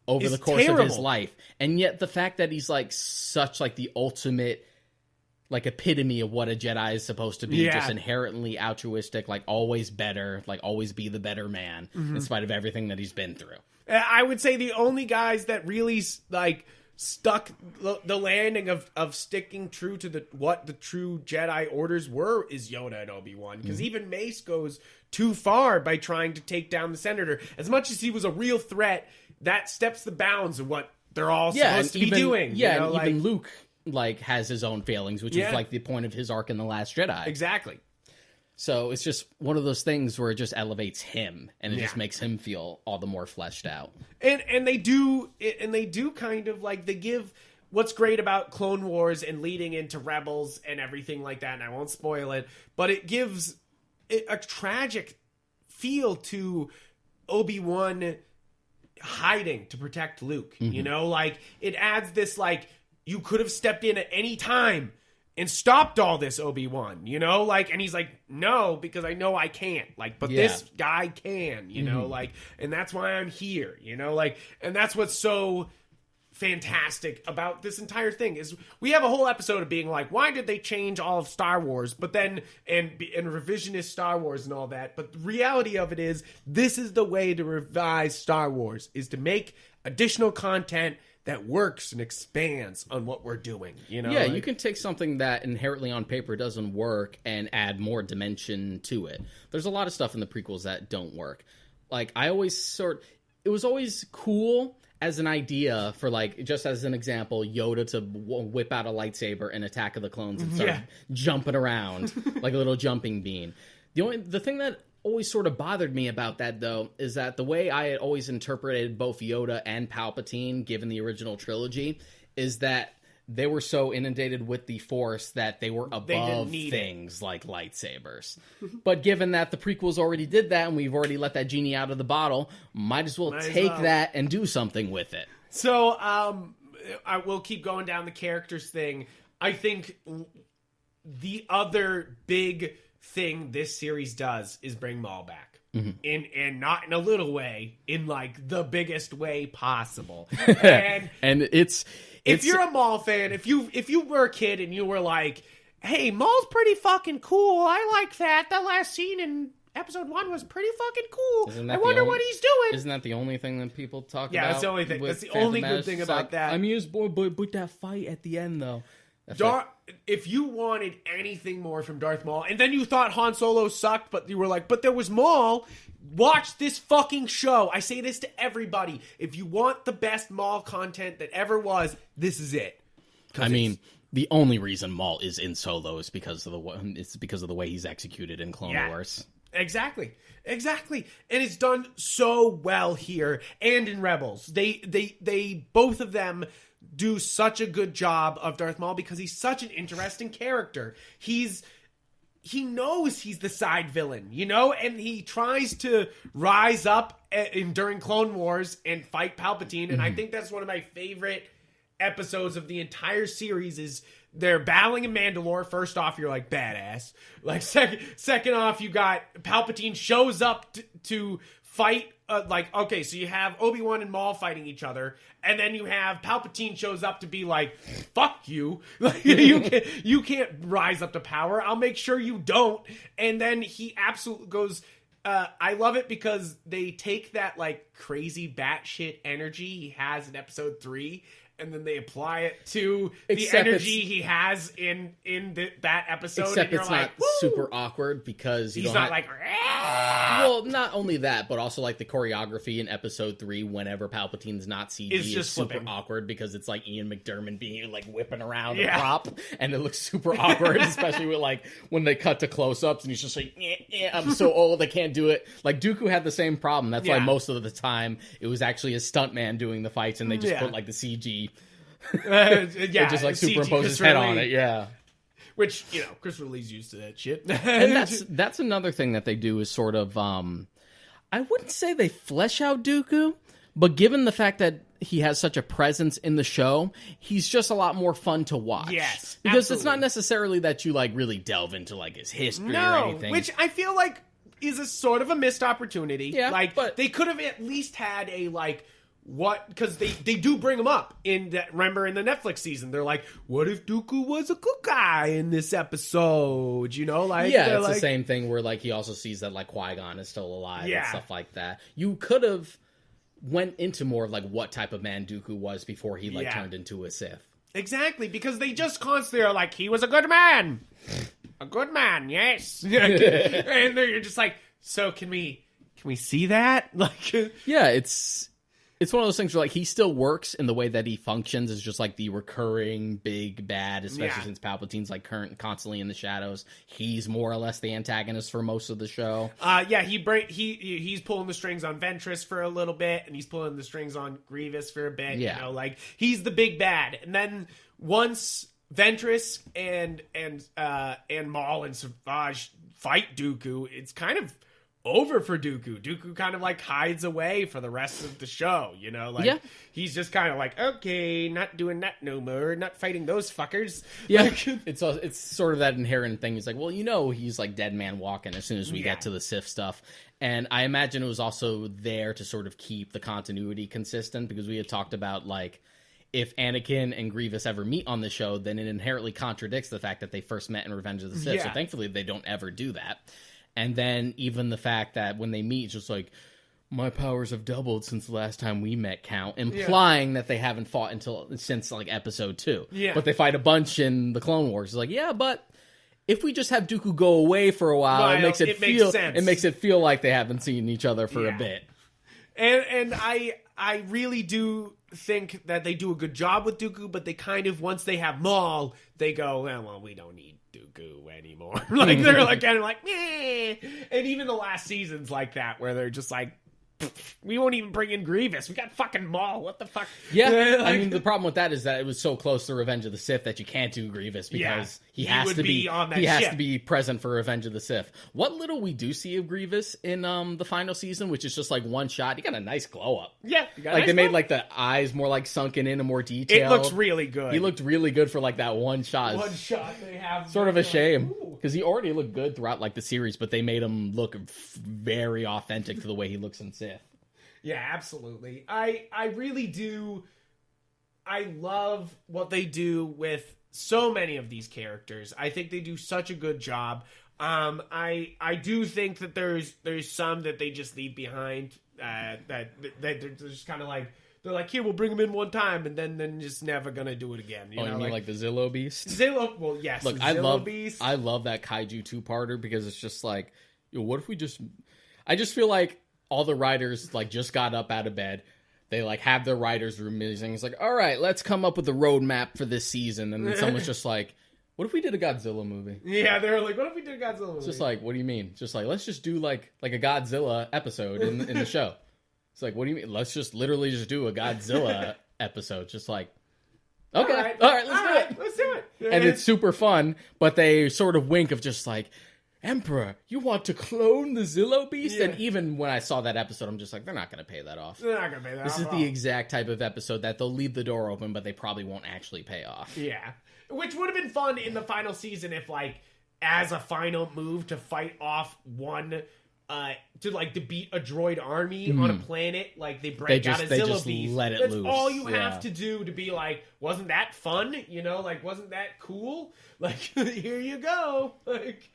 over the course of his life, and yet the fact that he's like such like the ultimate like epitome of what a Jedi is supposed to be, just inherently altruistic, like always better, like always be the better man in spite of everything that he's been through. I would say the only guys that really like stuck the landing of sticking true to what the true Jedi orders were is Yoda and Obi-Wan, because even Mace goes too far by trying to take down the Senator. As much as he was a real threat, that steps the bounds of what they're all supposed to be doing. Yeah, and even Luke like has his own failings, which is like the point of his arc in The Last Jedi. Exactly. So it's just one of those things where it just elevates him, and it just makes him feel all the more fleshed out. And they do kind of like, they give what's great about Clone Wars and leading into Rebels and everything like that, and I won't spoil it, but it gives a tragic feel to Obi-Wan hiding to protect Luke. Like it adds this, like, you could have stepped in at any time and stopped all this, Obi-Wan, you know, like, and he's like, no, because I know I can't, like, but this guy can, you know, like, and that's why I'm here, you know, like, and that's what's so fantastic about this entire thing is we have a whole episode of being like, why did they change all of Star Wars, but then, and revisionist Star Wars and all that, but the reality of it is, this is the way to revise Star Wars, is to make additional content that works and expands on what we're doing, you know? Yeah, like, you can take something that inherently on paper doesn't work and add more dimension to it. There's a lot of stuff in the prequels that don't work. Like, it was always cool as an idea for, like, just as an example, Yoda to whip out a lightsaber in Attack of the Clones and start jumping around like a little jumping bean. The thing that always sort of bothered me about that, though, is that the way I had always interpreted both Yoda and Palpatine, given the original trilogy, is that they were so inundated with the Force that they were above things like lightsabers. But given that the prequels already did that, and we've already let that genie out of the bottle, might as well take that and do something with it. So, I will keep going down the characters thing. I think the other big thing this series does is bring Maul back. And not in a little way, in like the biggest way possible. And if you're a Maul fan, if you were a kid and you were like, hey, Maul's pretty fucking cool, I like that. That last scene in episode 1 was pretty fucking cool. I wonder what he's doing. Isn't that the only thing that people talk about? Yeah, that's the only thing. That's the only good thing about that. I mean, but that fight at the end, though. If you wanted anything more from Darth Maul, and then you thought Han Solo sucked, but you were like, but there was Maul, watch this fucking show. I say this to everybody. If you want the best Maul content that ever was, this is it. I mean, the only reason Maul is in Solo is because of the way he's executed in Clone Wars. Exactly. And it's done so well here and in Rebels. They both of them do such a good job of Darth Maul because he's such an interesting character. He knows he's the side villain, you know, and he tries to rise up during Clone Wars and fight Palpatine. And I think that's one of my favorite episodes of the entire series is they're battling in Mandalore. First off, you're like, badass. Like, second off, you got Palpatine shows up to fight. Okay, so you have Obi-Wan and Maul fighting each other, and then you have Palpatine shows up to be like, fuck you. Like, you can't rise up to power. I'll make sure you don't. And then he absolutely goes... I love it because they take that, like, crazy batshit energy he has in episode 3, and then they apply it to the energy he has in that episode. Except and it's you're not super awkward because he's not like... Well, not only that, but also like the choreography in episode 3 whenever Palpatine's not CG is just super flipping. Awkward because it's like Ian McDiarmid being like whipping around the prop and it looks super awkward, especially with like when they cut to close-ups and he's just like, I'm so old, I can't do it. Like Dooku had the same problem. That's why most of the time it was actually a stuntman doing the fights and they just put like the CG. It just like superimpose his head on it, Which, you know, Christopher Lee's used to that shit. And that's another thing that they do is sort of, I wouldn't say they flesh out Dooku, but given the fact that he has such a presence in the show, he's just a lot more fun to watch. Yes, because absolutely. it's not necessarily that you like really delve into like his history or anything. Which I feel like is a sort of a missed opportunity. Yeah, like, but they could have at least had a like... What? Because they do bring him up in that. Remember in the Netflix season, they're like, "What if Dooku was a good guy in this episode?" You know, like it's like, the same thing where like he also sees that like Qui-Gon is still alive and stuff like that. You could have went into more of like what type of man Dooku was before he like turned into a Sith. Exactly, because they just constantly are like, "He was a good man, yes," and you're just like, "So can we see that?" Like, It's one of those things where, like, he still works in the way that he functions as just, like, the recurring big bad, especially since Palpatine's, like, constantly in the shadows. He's more or less the antagonist for most of the show. He's pulling the strings on Ventress for a little bit, and he's pulling the strings on Grievous for a bit. You know, like, he's the big bad. And then once Ventress and Maul and Savage fight Dooku, it's kind of over for Dooku. Dooku kind of like hides away for the rest of the show, you know? Like, he's just kind of like, okay, not doing that no more, not fighting those fuckers. Yeah, Like, it's sort of that inherent thing. He's like, well, you know, he's like dead man walking as soon as we get to the Sith stuff. And I imagine it was also there to sort of keep the continuity consistent, because we had talked about, like, if Anakin and Grievous ever meet on the show, then it inherently contradicts the fact that they first met in Revenge of the Sith. So thankfully they don't ever do that. And then even the fact that when they meet, it's just like, my powers have doubled since the last time we met, Count, implying that they haven't fought since like episode 2. Yeah. But they fight a bunch in the Clone Wars. It's like, yeah, but if we just have Dooku go away for a while, it makes it feel like they haven't seen each other for a bit. And I really do think that they do a good job with Dooku, but they kind of, once they have Maul, they go, well, we don't need Dooku anymore. Like, they're like kind of like, meh. And even the last season's like that, where they're just like, we won't even bring in Grievous. We got fucking Maul. What the fuck? Yeah, like, I mean, the problem with that is that it was so close to Revenge of the Sith that you can't do Grievous, because he has to be on that ship. Has to be present for Revenge of the Sith. What little we do see of Grievous in the final season, which is just like one shot, he got a nice glow up. Yeah, like they made like the eyes more like sunken in and more detailed. It looks really good. He looked really good for like that one shot. One shot they have. Sort of a shame, because he already looked good throughout like the series, but they made him look very authentic to the way he looks in Sith. Yeah, absolutely. I really do. I love what they do with so many of these characters. I think they do such a good job. I do think that there's some that they just leave behind. That they're just kind of like, they're like, here, we'll bring them in one time, and then just never gonna do it again. You mean like the Zillo Beast? Well, yes. Look, I love that Kaiju 2-parter, because it's just like, what if we just? I just feel like all the writers like just got up out of bed. They like have their writers' room meeting. It's like, all right, let's come up with a roadmap for this season. And then someone's just like, what if we did a Godzilla movie? Yeah, they were like, what if we did a Godzilla movie? It's just like, what do you mean? Just like, let's just do like a Godzilla episode in the show. It's like, what do you mean? Let's just literally just do a Godzilla episode. Just like, okay, all right, let's do it. And it's super fun, but they sort of wink of just like, Emperor, you want to clone the Zillo Beast? Yeah. And even when I saw that episode, I'm just like, they're not going to pay that off. They're not going to pay that off. This is the exact type of episode that they'll leave the door open, but they probably won't actually pay off. Yeah. Which would have been fun in the final season if, like, as a final move to fight off one, to beat a droid army on a planet, like, they break out a Zillo Beast. Let it That's loose. all you have to do to be like, wasn't that fun? You know, like, wasn't that cool? Like, here you go. Like...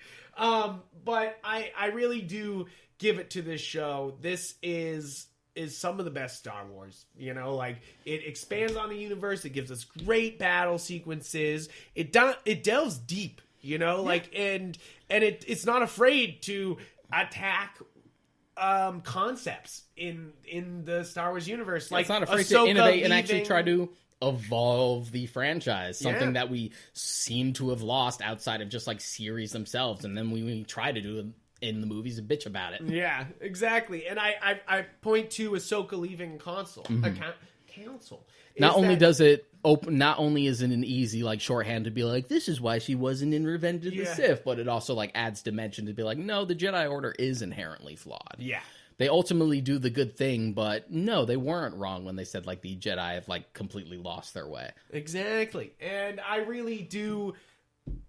but I really do give it to this show. This is some of the best Star Wars, you know, like it expands on the universe. It gives us great battle sequences. It delves deep, you know, like, and it's not afraid to attack, concepts in the Star Wars universe. Like, it's not afraid to innovate and actually try to evolve the franchise, something that we seem to have lost outside of just like series themselves, and then we try to do in the movies and bitch about it. Yeah, exactly. And I point to Ahsoka leaving council. Not only does it open, not only is it an easy like shorthand to be like, this is why she wasn't in Revenge of the Sith, but it also like adds dimension to be like, no, the Jedi Order is inherently flawed. Yeah. They ultimately do the good thing, but no, they weren't wrong when they said, like, the Jedi have, like, completely lost their way. Exactly. And I really do,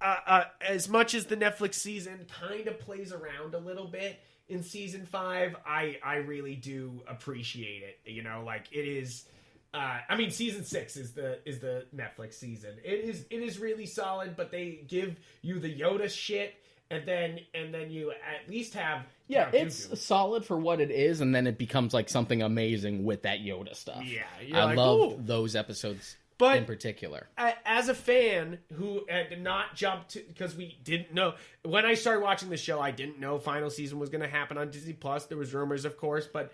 as much as the Netflix season kind of plays around a little bit in season 5, I really do appreciate it. You know, like, it is, I mean, season 6 is the Netflix season. It is really solid, but they give you the Yoda shit, and then you at least have... Yeah, it's solid for what it is, and then it becomes like something amazing with that Yoda stuff. Yeah, I love those episodes in particular. As a fan who had not jumped to, because we didn't know when I started watching the show, I didn't know final season was going to happen on Disney Plus. There was rumors, of course, but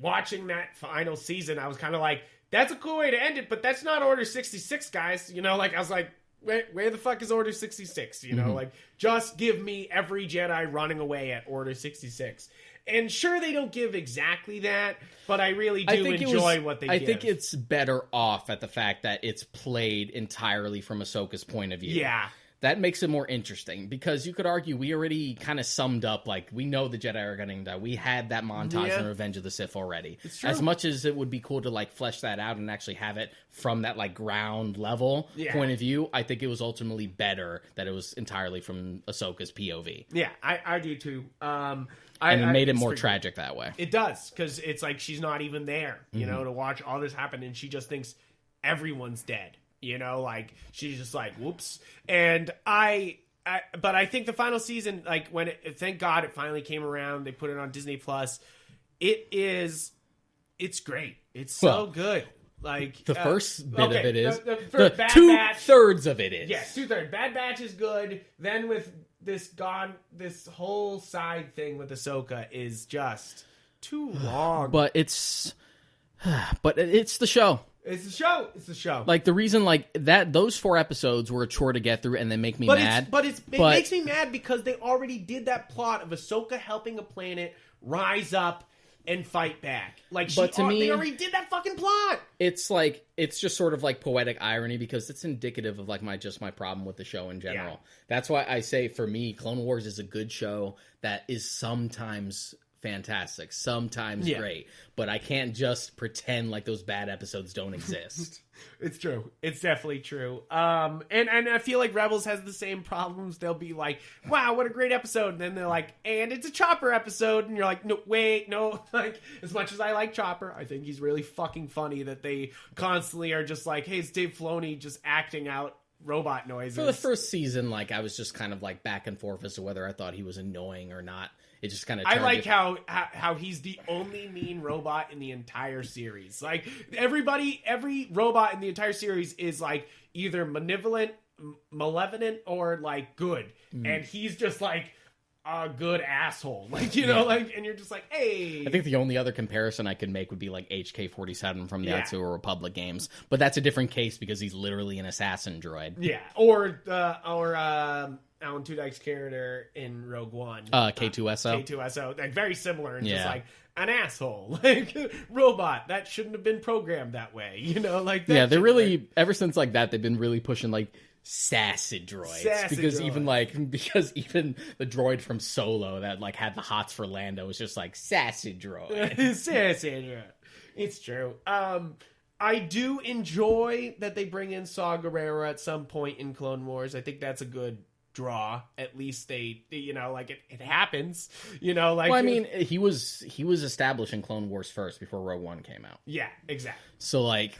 watching that final season, I was kind of like, "That's a cool way to end it," but that's not Order 66, guys. You know, like I was like. Where the fuck is Order 66? You know, like, just give me every Jedi running away at Order 66. And sure, they don't give exactly that, but I really do enjoy what they give. I think it's better off at the fact that it's played entirely from Ahsoka's point of view. Yeah. that makes it more interesting, because you could argue we already kind of summed up, like, we know the Jedi are going to die. We had that montage in Revenge of the Sith already. It's true. As much as it would be cool to, like, flesh that out and actually have it from that, like, ground level point of view, I think it was ultimately better that it was entirely from Ahsoka's POV. Yeah, I do too. And it made it more tragic that way. It does, because it's like she's not even there, you know, to watch all this happen, and she just thinks everyone's dead. You know, like, she's just like, whoops. And but I think the final season, like, thank God it finally came around, they put it on Disney Plus. It's great. It's so good. Like, the first bit of it is. The the 2/3 of it is. Yeah, 2/3. Bad Batch is good. Then with this whole side thing with Ahsoka is just too long. But it's the show. It's the show. Like, the reason, like, that those 4 episodes were a chore to get through and they make me mad. It makes me mad because they already did that plot of Ahsoka helping a planet rise up and fight back. Like, they already did that fucking plot. It's like, it's just sort of like poetic irony, because it's indicative of, like, my problem with the show in general. Yeah. That's why I say, for me, Clone Wars is a good show that is sometimes fantastic, sometimes great, but I can't just pretend like those bad episodes don't exist. It's true. It's definitely true. And I feel like Rebels has the same problems. They'll be like, wow, what a great episode. And then they're like, and it's a Chopper episode. And you're like, no, wait, no. Like, as much as I like Chopper, I think he's really fucking funny that they constantly are just like, hey, it's Dave Filoni just acting out robot noises. For the first season, like, I was just kind of like back and forth as to whether I thought he was annoying or not. It just kind of. I like how he's the only mean robot in the entire series. Like, every robot in the entire series is like either malevolent or like good, and he's just like a good asshole. Like, you know, like, and you're just like, hey. I think the only other comparison I could make would be like HK-47 from the Outdoor Republic games, but that's a different case because he's literally an assassin droid. Yeah, or Alan Tudyk's character in Rogue One. K2SO. K2SO. Like, very similar. And just like, an asshole. Like, robot. That shouldn't have been programmed that way. You know, like that. Yeah, they're really, ever since like that, they've been really pushing like sassy droids. Because even the droid from Solo that like had the hots for Lando was just like sassy droid. Sassy droid. It's true. I do enjoy that they bring in Saw Gerrera at some point in Clone Wars. I think that's a good draw. At least they, you know, like, it happens, you know, like. Well, I mean, he was established in Clone Wars first before Rogue One came out. Yeah, exactly. So like,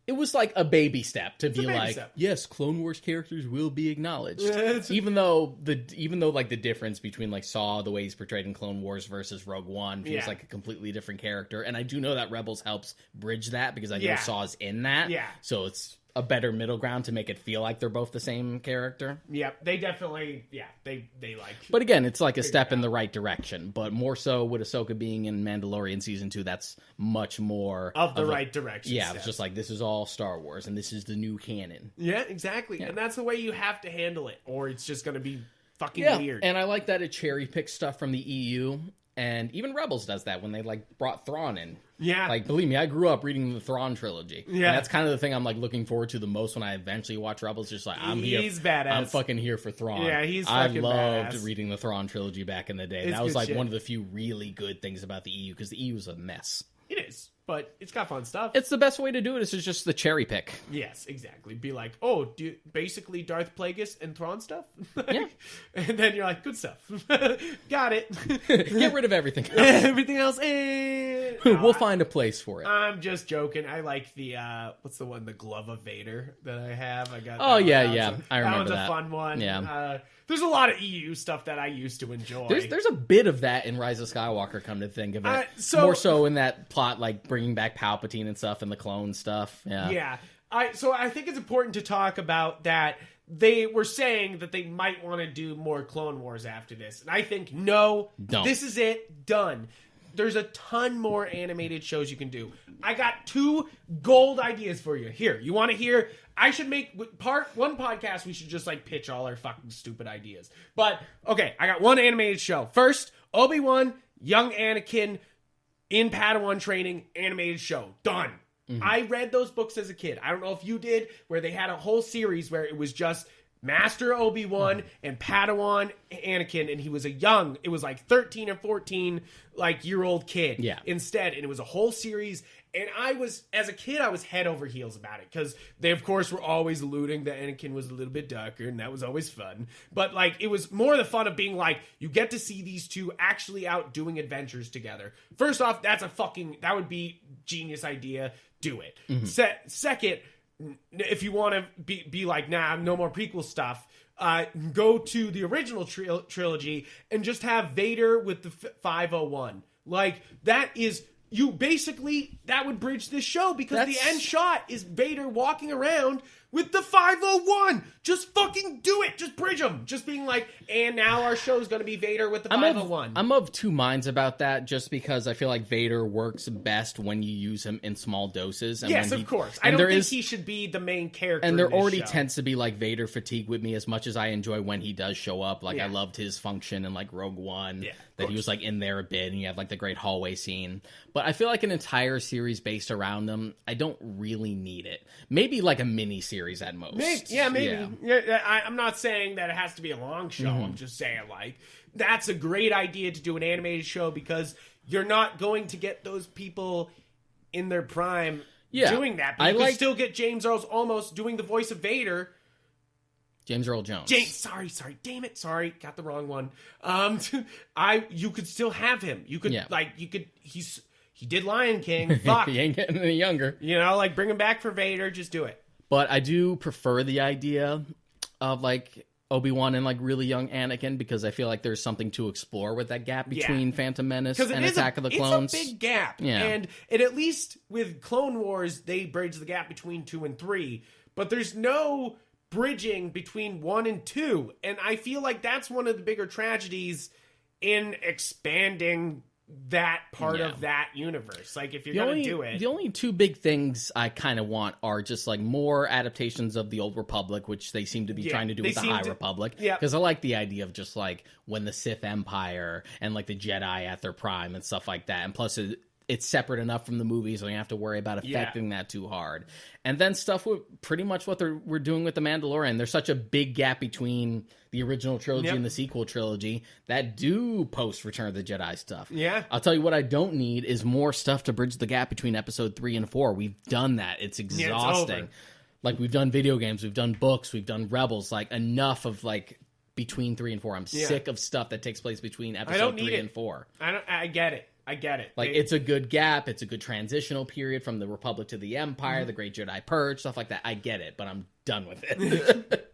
it was like a baby step to be like, yes, Clone Wars characters will be acknowledged. Even though like the difference between like Saw, the way he's portrayed in Clone Wars versus Rogue One feels like a completely different character. And I do know that Rebels helps bridge that because I know Saw's in that. Yeah. So it's a better middle ground to make it feel like they're both the same character. Yep, they definitely, they like. But again, it's like a step in the right direction. But more so with Ahsoka being in Mandalorian Season 2, that's much more of the right direction. Yeah, it's just like, this is all Star Wars, and this is the new canon. Yeah, exactly. Yeah. And that's the way you have to handle it, or it's just going to be fucking weird. And I like that it cherry picks stuff from the EU. And even Rebels does that when they like brought Thrawn in. Yeah. Like, believe me, I grew up reading the Thrawn trilogy. Yeah. And that's kind of the thing I'm like looking forward to the most when I eventually watch Rebels. Just like, he's badass. I'm fucking here for Thrawn. Yeah, he's fucking badass. I loved reading the Thrawn trilogy back in the day. That was like one of the few really good things about the EU, because the EU is a mess. It is. But it's got fun stuff. It's the best way to do it. Is just the cherry pick. Yes, exactly. Be like, oh, basically Darth Plagueis and Thrawn stuff? Yeah. And then you're like, good stuff. Got it. Get rid of everything else. Everything else. We'll find a place for it. I'm just joking. I like the, what's the one? The Glove of Vader that I have. I got. Oh, yeah. I remember that. That one's a fun one. Yeah. There's a lot of EU stuff that I used to enjoy. There's a bit of that in Rise of Skywalker, come to think of it. More so in that plot, like bringing back Palpatine and stuff and the clone stuff. Yeah. Yeah. So I think it's important to talk about that. They were saying that they might want to do more Clone Wars after this. And I think, no, this is it. Done. There's a ton more animated shows you can do. I got 2 gold ideas for you. Here, you want to hear? I should make one podcast. We should just like pitch all our fucking stupid ideas. But okay, I got one animated show. First, Obi-Wan, young Anakin in Padawan training, animated show. Done. Mm-hmm. I read those books as a kid. I don't know if you did, where they had a whole series where it was just Master Obi-Wan and Padawan Anakin, and he was it was like 13 or 14 like year old kid instead, and it was a whole series. And as a kid, I was head over heels about it because they, of course, were always alluding that Anakin was a little bit darker, and that was always fun. But like, it was more the fun of being like, you get to see these two actually out doing adventures together. First off, that would be genius idea. Do it. Second, if you want to be like, nah, no more prequel stuff, go to the original trilogy and just have Vader with the 501. Like, that would bridge this show because the end shot is Vader walking around with the 501. Just fucking do it. Just bridge them. Just being like, and now our show is going to be Vader with the 501. I'm of two minds about that just because I feel like Vader works best when you use him in small doses. And yes, of course. I don't think he should be the main character. And there already tends to be like Vader fatigue with me as much as I enjoy when he does show up. Like I loved his function in like Rogue One. Yeah. That he was like in there a bit, and you have like the great hallway scene. But I feel like an entire series based around them, I don't really need it. Maybe like a mini series at most. Maybe. Yeah, I'm not saying that it has to be a long show. I'm just saying like that's a great idea to do an animated show because you're not going to get those people in their prime doing that. But you can still get James Earl almost doing the voice of Vader. James Earl Jones. Sorry, damn it, sorry, got the wrong one. You could still have him. You could he did Lion King. Fuck, he ain't getting any younger. You know, like bring him back for Vader. Just do it. But I do prefer the idea of like Obi-Wan and like really young Anakin because I feel like there's something to explore with that gap between Phantom Menace and Attack of the Clones. It's a big gap, and at least with Clone Wars they bridge the gap between 2 and 3, but there's no bridging between 1 and 2, and I feel like that's one of the bigger tragedies in expanding that part of that universe. Like if you're gonna do it, the only two big things I kind of want are just like more adaptations of the Old Republic, which they seem to be trying to do with the High Republic. Because I like the idea of just like when the Sith Empire and like the Jedi at their prime and stuff like that, and plus it's separate enough from the movies, so you don't have to worry about affecting that too hard. And then stuff with pretty much what we're doing with The Mandalorian. There's such a big gap between the original trilogy and the sequel trilogy that do post Return of the Jedi stuff. Yeah. I'll tell you what I don't need is more stuff to bridge the gap between episode 3 and 4. We've done that. It's exhausting. Like we've done video games, we've done books, we've done Rebels, like enough of like between 3 and 4. I'm sick of stuff that takes place between episode 3 and 4. I get it. Like, it's a good gap. It's a good transitional period from the Republic to the Empire, the Great Jedi Purge, stuff like that. I get it, but I'm done with it.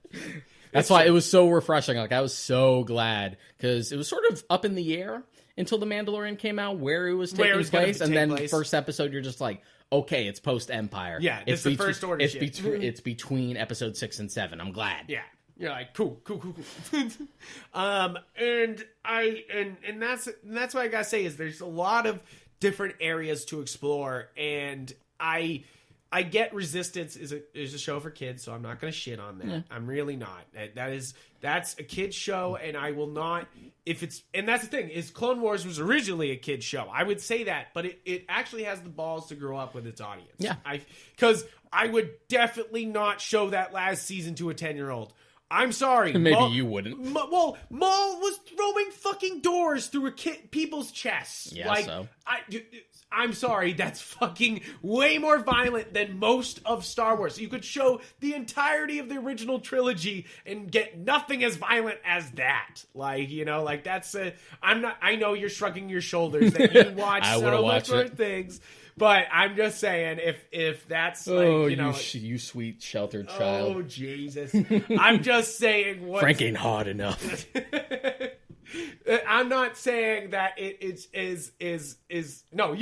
That's why it was so refreshing. Like, I was so glad because it was sort of up in the air until The Mandalorian came out, where it was taking place. And then first episode, you're just like, okay, it's post-Empire. Yeah, it's the First Order shit. It's between episode 6 and 7. I'm glad. Yeah. You're like, cool. And that's what I gotta say is there's a lot of different areas to explore, and I get Resistance is a show for kids, so I'm not gonna shit on that. Yeah. I'm really not. That's a kid's show, and I will not and that's the thing, is Clone Wars was originally a kid's show. I would say that, but it actually has the balls to grow up with its audience. Yeah. Because I would definitely not show that last season to a 10-year-old. I'm sorry. Maybe you wouldn't. Maul was throwing fucking doors through people's chests. Yeah, so. I'm sorry. That's fucking way more violent than most of Star Wars. You could show the entirety of the original trilogy and get nothing as violent as that. Like, you know, like that's I know you're shrugging your shoulders that you watch so much more things. But I'm just saying, if that's like, you sweet sheltered child. Oh, Jesus. I'm just saying what... Frank ain't hard enough. I'm not saying that it is no,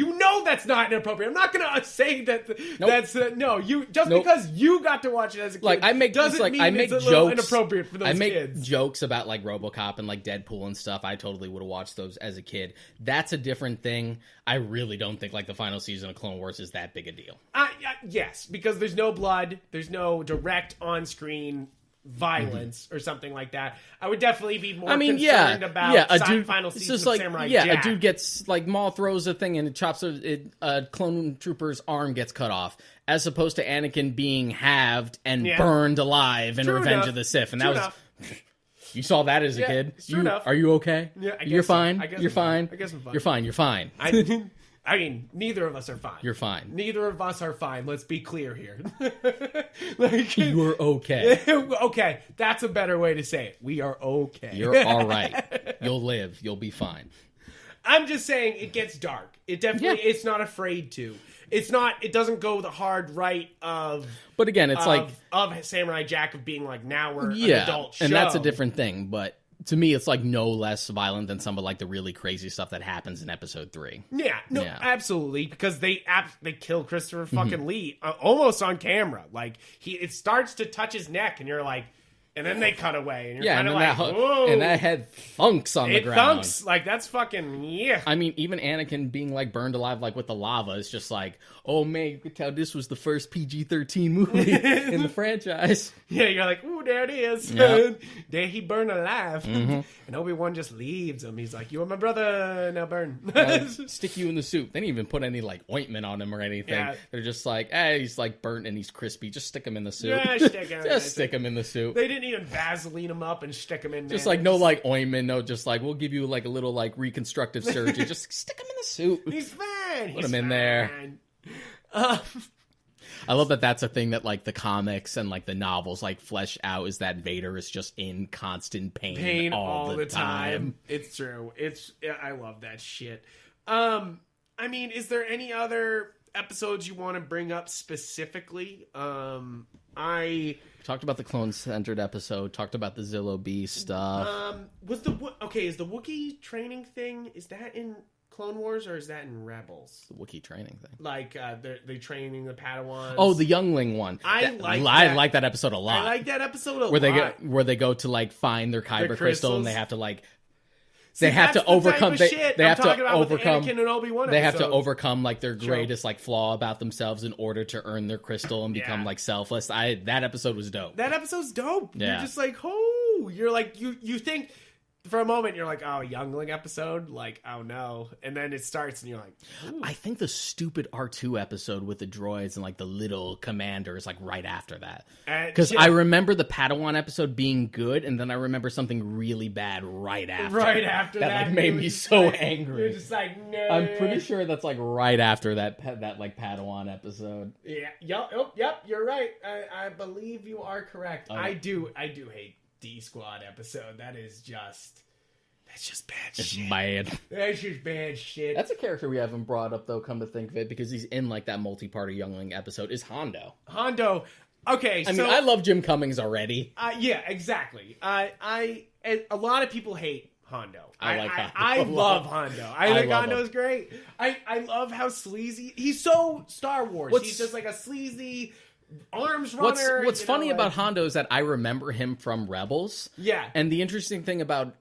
that's not inappropriate. I'm not going to say that that's because you got to watch it as a kid. Like I make doesn't mean it's a jokes, little inappropriate for those kids. I make jokes about like RoboCop and like Deadpool and stuff. I totally would have watched those as a kid. That's a different thing. I really don't think like the final season of Clone Wars is that big a deal. Yes, because there's no blood, there's no direct on-screen violence or something like that. I would definitely be more concerned a about dude, final it's season just of like, Samurai yeah, Jack. a dude gets, like, Maul throws a thing and it chops a clone trooper's arm gets cut off, as opposed to Anakin being halved and burned alive in True Revenge enough. of the Sith. And True that was... enough. You saw that as a kid? True enough. Are you okay? Yeah, I guess You're so. fine? I guess You're I'm fine? I guess I'm fine. You're fine. You're fine. I mean, neither of us are fine. You're fine. Neither of us are fine. Let's be clear here. Like, You're okay. okay, that's a better way to say it. We are okay. You're all right. You'll live. You'll be fine. I'm just saying it gets dark. It definitely, it's not afraid to. It's not, it doesn't go the hard right of... But again, it's of Samurai Jack of being like, now we're an adult show. And that's a different thing. But to me, it's like no less violent than some of like the really crazy stuff that happens in episode 3. Yeah, no, absolutely. Because they kill Christopher fucking Lee almost on camera. Like, it starts to touch his neck and you're like... And then they cut away, and you're kind of like, whoa. And that head thunks on the ground. It thunks. Like, that's fucking, yeah. I mean, even Anakin being, like, burned alive, like, with the lava is just like, oh, man, you could tell this was the first PG-13 movie in the franchise. Yeah, you're like, ooh, there it is. Yep. There he burned alive. And Obi-Wan just leaves him. He's like, you are my brother, now burn. Stick you in the soup. They didn't even put any, like, ointment on him or anything. Yeah. They're just like, hey, he's, like, burnt and he's crispy. Just stick him in the soup. Yeah, stick him in the soup. They didn't even Vaseline him up and stick him in there. Just like no like ointment, no, just like we'll give you like a little like reconstructive surgery. Just stick him in the soup. He's fine. Put him in there. I love that that's a thing that like the comics and like the novels like flesh out, is that Vader is just in constant pain all the time. It's true. I love that shit. I mean, is there any other episodes you want to bring up specifically? I talked about the clone-centered episode. Talked about the Zillo Beast stuff. Is the Wookiee training thing? Is that in Clone Wars or is that in Rebels? The Wookiee training thing. Like they training the Padawans. Oh, the youngling one. I like that episode a lot. I like that episode a lot. Where they go to like find their kyber crystal and they have to like. They have to overcome. They have to overcome. Anakin and Obi-Wan they have to overcome like their greatest like flaw about themselves in order to earn their crystal and become like selfless. That episode was dope. That episode's dope. Yeah. You're just like, oh, you're like you think for a moment you're like, oh, youngling episode, like, oh no, and then it starts and you're like, ooh. I think the stupid R2 episode with the droids and like the little commander is like right after that, because I remember the Padawan episode being good, and then I remember something really bad right after that like made me so angry. You're just like, no. I'm pretty sure that's like right after that like Padawan episode. Yeah. Yep. You're right. I believe you are correct. I do hate D Squad episode. That's just bad shit. It's bad. That's just bad shit. That's a character we haven't brought up though, come to think of it, because he's in like that multi-party youngling episode, is Hondo. Okay, I mean, I love Jim Cummings already. Yeah, exactly. A lot of people hate Hondo. I like Hondo. I love Hondo. I think Hondo's great. I love how sleazy he's. So Star Wars. He's just like a sleazy arms runner. What's funny about Hondo is that I remember him from Rebels. Yeah. And the interesting thing about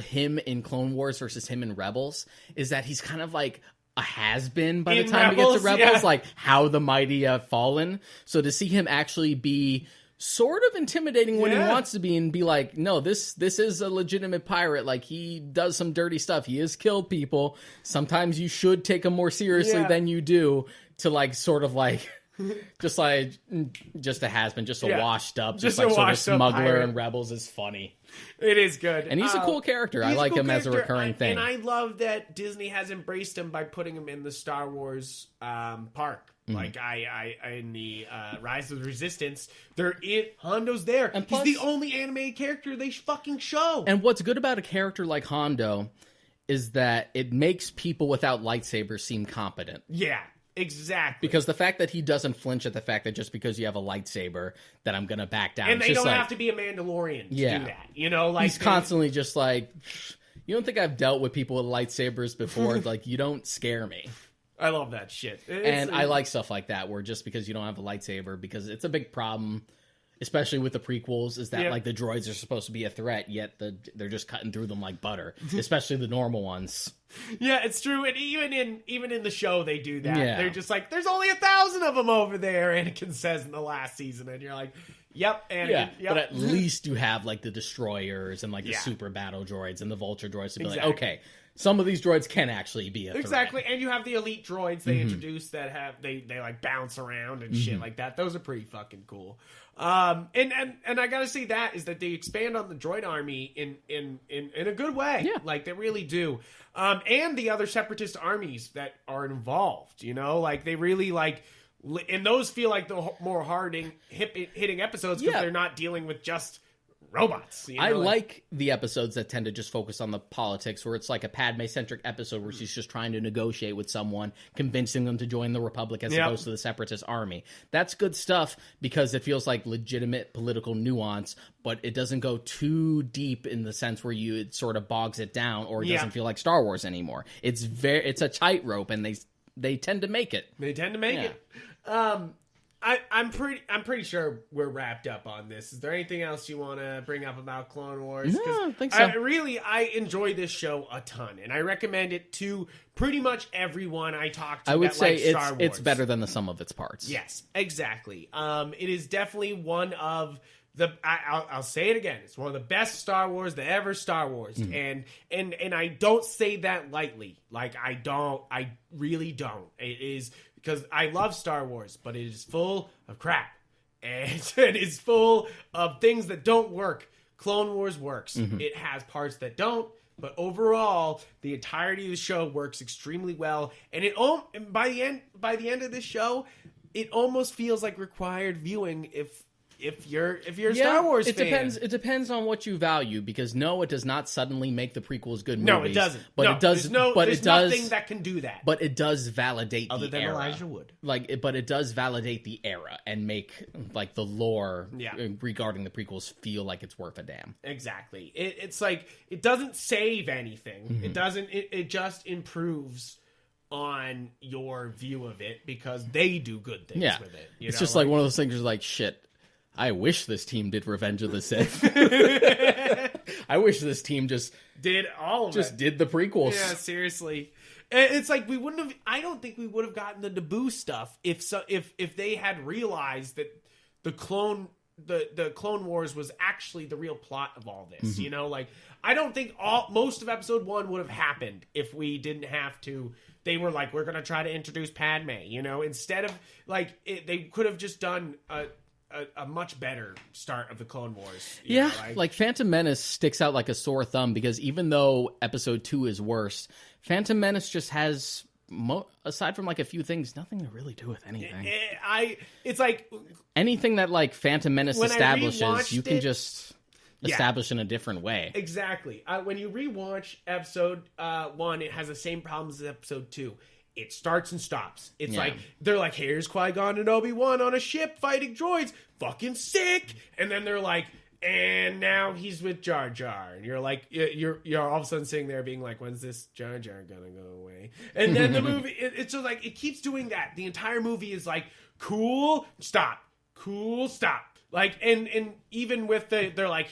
him in Clone Wars versus him in Rebels is that he's kind of like a has-been by the time we get to Rebels, like How the Mighty Have Fallen. So to see him actually be sort of intimidating when he wants to be, and be like, no, this is a legitimate pirate. Like, he does some dirty stuff. He has killed people. Sometimes you should take him more seriously than you do, to like sort of like just a has-been, just a washed up, just like sort of smuggler in Rebels is funny. It is good. And he's a cool character. I like him as a recurring thing. And I love that Disney has embraced him by putting him in the Star Wars park. Like I in the Rise of the Resistance, Hondo's there. And plus, he's the only animated character they fucking show. And what's good about a character like Hondo is that it makes people without lightsabers seem competent. Yeah. Exactly. Because the fact that he doesn't flinch at the fact that just because you have a lightsaber that I'm going to back down. And they don't have to be a Mandalorian to do that. You know, like he's constantly just like, you don't think I've dealt with people with lightsabers before? Like, you don't scare me. I love that shit. I like stuff like that, where just because you don't have a lightsaber, because it's a big problem, especially with the prequels, is that like the droids are supposed to be a threat, yet they're just cutting through them like butter, especially the normal ones. Yeah, it's true. And even in the show, they do that. Yeah. They're just like, there's only 1,000 of them over there, Anakin says in the last season. And you're like, Yep, Anakin. Yeah, Yep. but at least you have like the destroyers and like the Yeah. super battle droids and the vulture droids to be Exactly. like, okay, some of these droids can actually be a threat. Exactly, and you have the elite droids they introduced that have they like bounce around and shit like that. Those are pretty fucking cool. And I gotta say that is that they expand on the droid army in a good way. Yeah. Like they really do. And the other separatist armies that are involved. You know, like they really like. And those feel like the more hitting episodes because they're not dealing with just robots. You know? I like the episodes that tend to just focus on the politics, where it's like a Padme-centric episode where she's just trying to negotiate with someone, convincing them to join the Republic as opposed to the Separatist army. That's good stuff because it feels like legitimate political nuance, but it doesn't go too deep in the sense where it sort of bogs it down, or it doesn't feel like Star Wars anymore. It's a tightrope, and they tend to make it. They tend to make it. I'm pretty sure we're wrapped up on this. Is there anything else you want to bring up about Clone Wars? No, I don't think so. I enjoy this show a ton, and I recommend it to pretty much everyone I talk to. I would that say likes Star Wars. it's better than the sum of its parts. Yes, exactly. It is definitely one of the. I'll say it again. It's one of the best Star Wars that ever Star Wars, and I don't say that lightly. Like I really don't. It is. Because I love Star Wars, but it is full of crap. And it is full of things that don't work. Clone Wars works. It has parts that don't, but overall, the entirety of the show works extremely well. And by the end of this show, it almost feels like required viewing if you're a Star Wars fan. It depends on what you value, because no, it does not suddenly make the prequels good movies. No, it doesn't. But it does. There's nothing that can do that. But it does validate other the than era. Elijah Wood. But it does validate the era and make like the lore regarding the prequels feel like it's worth a damn. Exactly. It's like it doesn't save anything. It doesn't. It just improves on your view of it because they do good things with it. It's just like one of those things where like, shit, I wish this team did Revenge of the Sith. I wish this team just did all of just it. did the prequels. Yeah, seriously. It's like we wouldn't have. I don't think we would have gotten the Naboo stuff if they had realized that the Clone Wars was actually the real plot of all this. You know, like I don't think most of Episode 1 would have happened if we didn't have to. They were like, we're going to try to introduce Padme. You know, instead of like they could have just done a much better start of the Clone Wars. You know, like Phantom Menace sticks out like a sore thumb because even though Episode 2 is worse, Phantom Menace just has, aside from like a few things, nothing to really do with anything. It's like anything that like Phantom Menace establishes, you can it, just establish in a different way. Exactly. When you rewatch Episode 1, it has the same problems as Episode 2. It starts and stops. It's like, they're like, here's Qui-Gon and Obi-Wan on a ship fighting droids. Fucking sick. And then they're like, and now he's with Jar Jar. And you're like, you're all of a sudden sitting there being like, when's this Jar Jar gonna go away? And then the movie, it's just like, it keeps doing that. The entire movie is like, cool, stop. Cool, stop. Like, and even with they're like,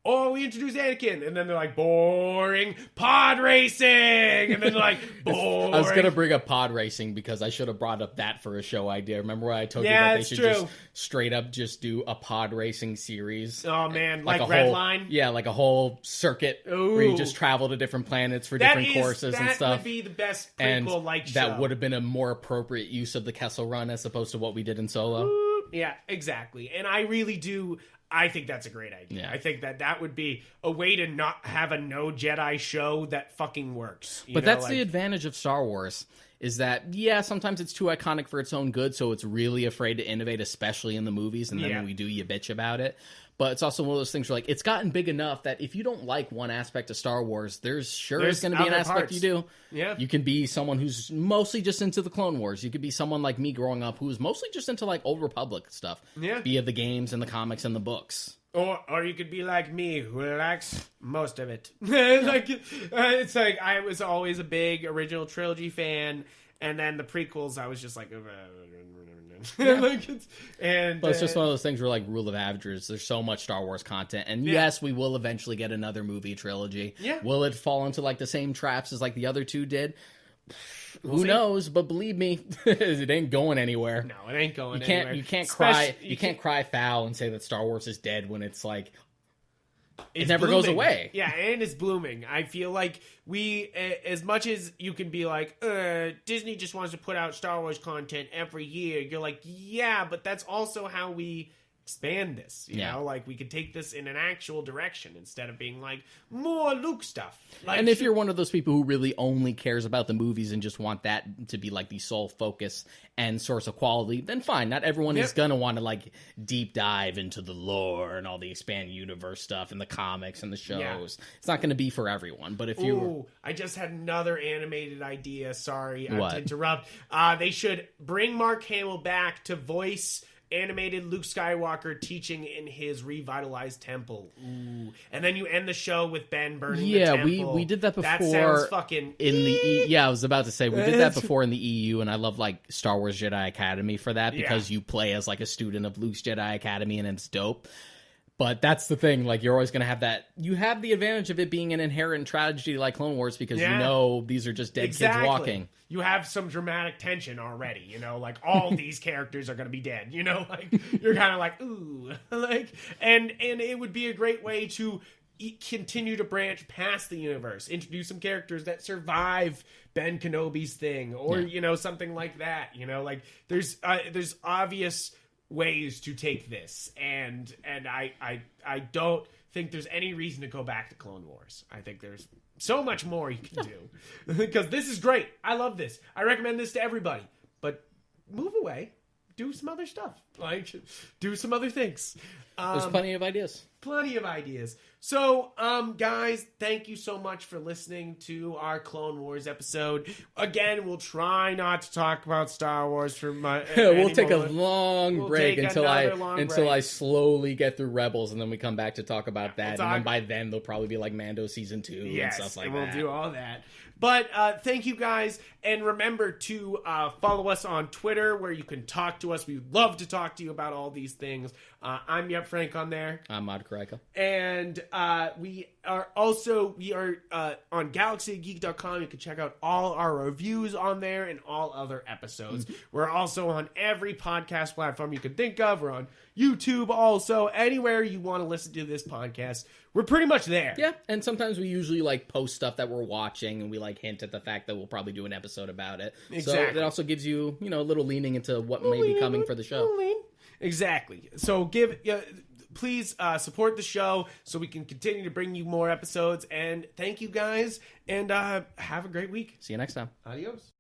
oh, we introduced Anakin, and then they're like, boring, pod racing, and then they're like, boring. I was going to bring up pod racing because I should have brought up that for a show idea. Remember when I told you that they should just straight up just do a pod racing series? Oh, man, like a Redline? Yeah, like a whole circuit where you just travel to different planets for different courses and stuff. That would be the best prequel-like show. That would have been a more appropriate use of the Kessel Run as opposed to what we did in Solo. Yeah, exactly. And I really do... I think that's a great idea. Yeah. I think that would be a way to not have a no Jedi show that fucking works. But that's the advantage of Star Wars, is that, sometimes it's too iconic for its own good, so it's really afraid to innovate, especially in the movies, and then when we do, you bitch about it. But it's also one of those things where, like, it's gotten big enough that if you don't like one aspect of Star Wars, there's going to be an aspect you do. Yeah. You can be someone who's mostly just into the Clone Wars. You could be someone like me growing up who's mostly just into, like, Old Republic stuff. Yeah. Via the games and the comics and the books. Or you could be like me, who likes most of it. It's like, I was always a big original trilogy fan, and then the prequels, I was just like... But it's just one of those things where, like, rule of averages, there's so much Star Wars content, and yes, we will eventually get another movie trilogy. Yeah. Will it fall into like the same traps as like the other two did? Who knows? But believe me, it ain't going anywhere. No, it ain't going anywhere. You can't cry. You can't cry foul and say that Star Wars is dead when it's like it never goes away. Yeah, and it's blooming. I feel like we, as much as you can be like, Disney just wants to put out Star Wars content every year. You're like, yeah, but that's also how we expand this, you know, like we could take this in an actual direction instead of being like more Luke stuff. Like, and if you're one of those people who really only cares about the movies and just want that to be like the sole focus and source of quality, then fine. Not everyone is gonna want to like deep dive into the lore and all the expanded universe stuff and the comics and the shows. It's not gonna be for everyone. But if you, I just had another animated idea. Sorry, What? to interrupt. They should bring Mark Hamill back to voice animated Luke Skywalker teaching in his revitalized temple. Ooh. And then you end the show with Ben burning the temple. we did that before. That sounds fucking in the I was about to say we did that before in the EU, and I love like Star Wars Jedi Academy for that because you play as like a student of Luke's Jedi Academy and it's dope. But that's the thing, like you're always going to have that. You have the advantage of it being an inherent tragedy like Clone Wars because you know these are just dead kids walking. You have some dramatic tension already, you know, like all these characters are going to be dead, you know, like you're kind of like, ooh, like, and it would be a great way to continue to branch past the universe, introduce some characters that survive Ben Kenobi's thing or, you know, something like that, you know, like there's obvious ways to take this, and I don't think there's any reason to go back to Clone Wars. I think there's so much more you can do because this is great. I love this. I recommend this to everybody. But move away, do some other stuff, like do some other things. There's plenty of ideas. Plenty of ideas. So, guys, thank you so much for listening to our Clone Wars episode. Again, we'll try not to talk about Star Wars for we'll take a long break until I slowly get through Rebels, and then we come back to talk about that. And then by then, there'll probably be like Mando season 2 and stuff like that. We'll do all that. But thank you guys, and remember to follow us on Twitter where you can talk to us. We'd love to talk to you about all these things. I'm Yep Frank on there. I'm Mod Kareka. And we are on GalaxyGeek.com. You can check out all our reviews on there and all other episodes. We're also on every podcast platform you can think of. We're on YouTube also. Anywhere you want to listen to this podcast, we're pretty much there. Yeah, and sometimes we usually like post stuff that we're watching, and we like hint at the fact that we'll probably do an episode about it. Exactly. So it also gives you, a little leaning into what may be coming for the show. Exactly. So please support the show so we can continue to bring you more episodes. And thank you guys, and have a great week. See you next time. Adios.